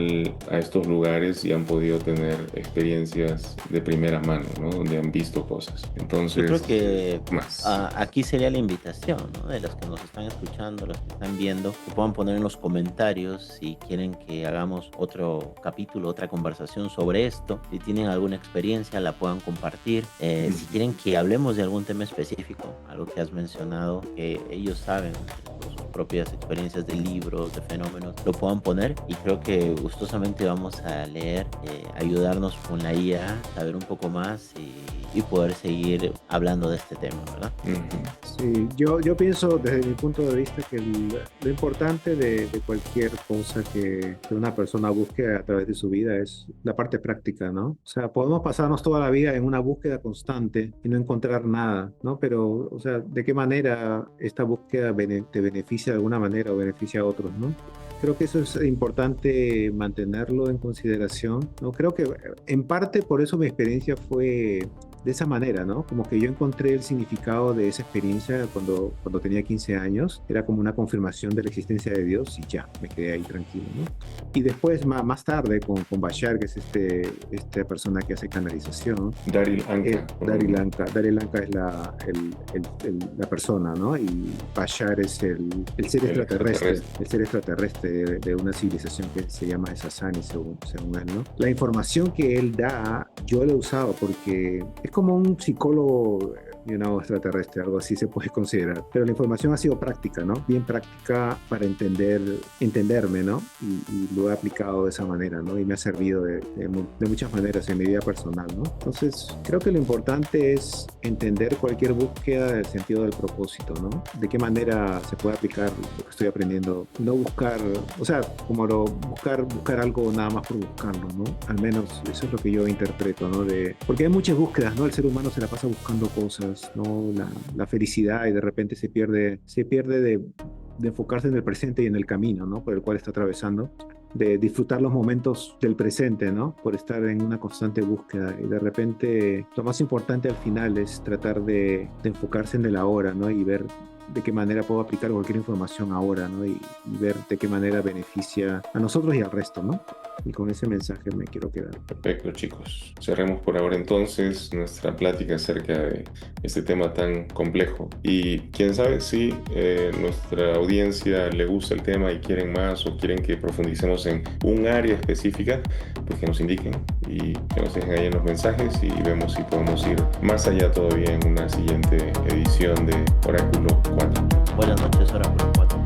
estos lugares y han podido tener experiencias de primera mano, ¿no? Donde han visto cosas. Entonces, yo creo que más. aquí sería la invitación, ¿no? De los que nos están escuchando, los que están viendo, que puedan poner en los comentarios si quieren que hagamos otro capítulo, otra conversación sobre esto. Si tienen alguna experiencia, la puedan compartir. Si quieren que hablemos de algún tema específico, algo que has mencionado, que ellos saben por sus propias experiencias de libros, de fenómenos, lo puedan poner, y creo que gustosamente vamos a leer, ayudarnos con la IA, saber un poco más y poder seguir hablando de este tema, ¿verdad? Sí, yo pienso desde mi punto de vista que lo importante de cualquier cosa que una persona busque a través de su vida es la parte práctica, ¿no? O sea, podemos pasarnos toda la vida en una búsqueda constante y no encontrar nada, ¿no? Pero, o sea, ¿de qué manera esta búsqueda te beneficia de alguna manera o beneficia a otros, ¿no? Creo que eso es importante mantenerlo en consideración, ¿no? Creo que en parte por eso mi experiencia fue de esa manera, ¿no? Como que yo encontré el significado de esa experiencia cuando tenía 15 años. Era como una confirmación de la existencia de Dios y ya, me quedé ahí tranquilo, ¿no? Y después, más tarde, con Bashar, que es esta persona que hace canalización. Daryl Anka. Daryl Anka es la persona, ¿no? Y Bashar es el ser extraterrestre, el ser extraterrestre de una civilización que se llama Esasani, según él, ¿no? La información que él da, yo la he usado porque es como un psicólogo, extraterrestre, algo así se puede considerar. Pero la información ha sido práctica, ¿no? Bien práctica para entenderme, ¿no? Y lo he aplicado de esa manera, ¿no? Y me ha servido de muchas maneras en mi vida personal, ¿no? Entonces, creo que lo importante es entender cualquier búsqueda del sentido del propósito, ¿no? De qué manera se puede aplicar lo que estoy aprendiendo. No buscar, o sea, buscar algo nada más por buscarlo, ¿no? Al menos eso es lo que yo interpreto, ¿no? Porque hay muchas búsquedas, ¿no? El ser humano se la pasa buscando cosas, ¿no? La felicidad, y de repente se pierde de enfocarse en el presente y en el camino, ¿no? Por el cual está atravesando, de disfrutar los momentos del presente, ¿no? Por estar en una constante búsqueda, y de repente lo más importante al final es tratar de enfocarse en el ahora, ¿no? Y ver de qué manera puedo aplicar cualquier información ahora, ¿no? Y ver de qué manera beneficia a nosotros y al resto, ¿no? Y con ese mensaje me quiero quedar. Perfecto, chicos. Cerremos por ahora entonces nuestra plática acerca de este tema tan complejo. Y quién sabe si nuestra audiencia le gusta el tema y quieren más o quieren que profundicemos en un área específica, pues que nos indiquen y que nos dejen ahí en los mensajes y vemos si podemos ir más allá todavía en una siguiente edición de Oráculo 4. Buenas noches, Oráculo 4.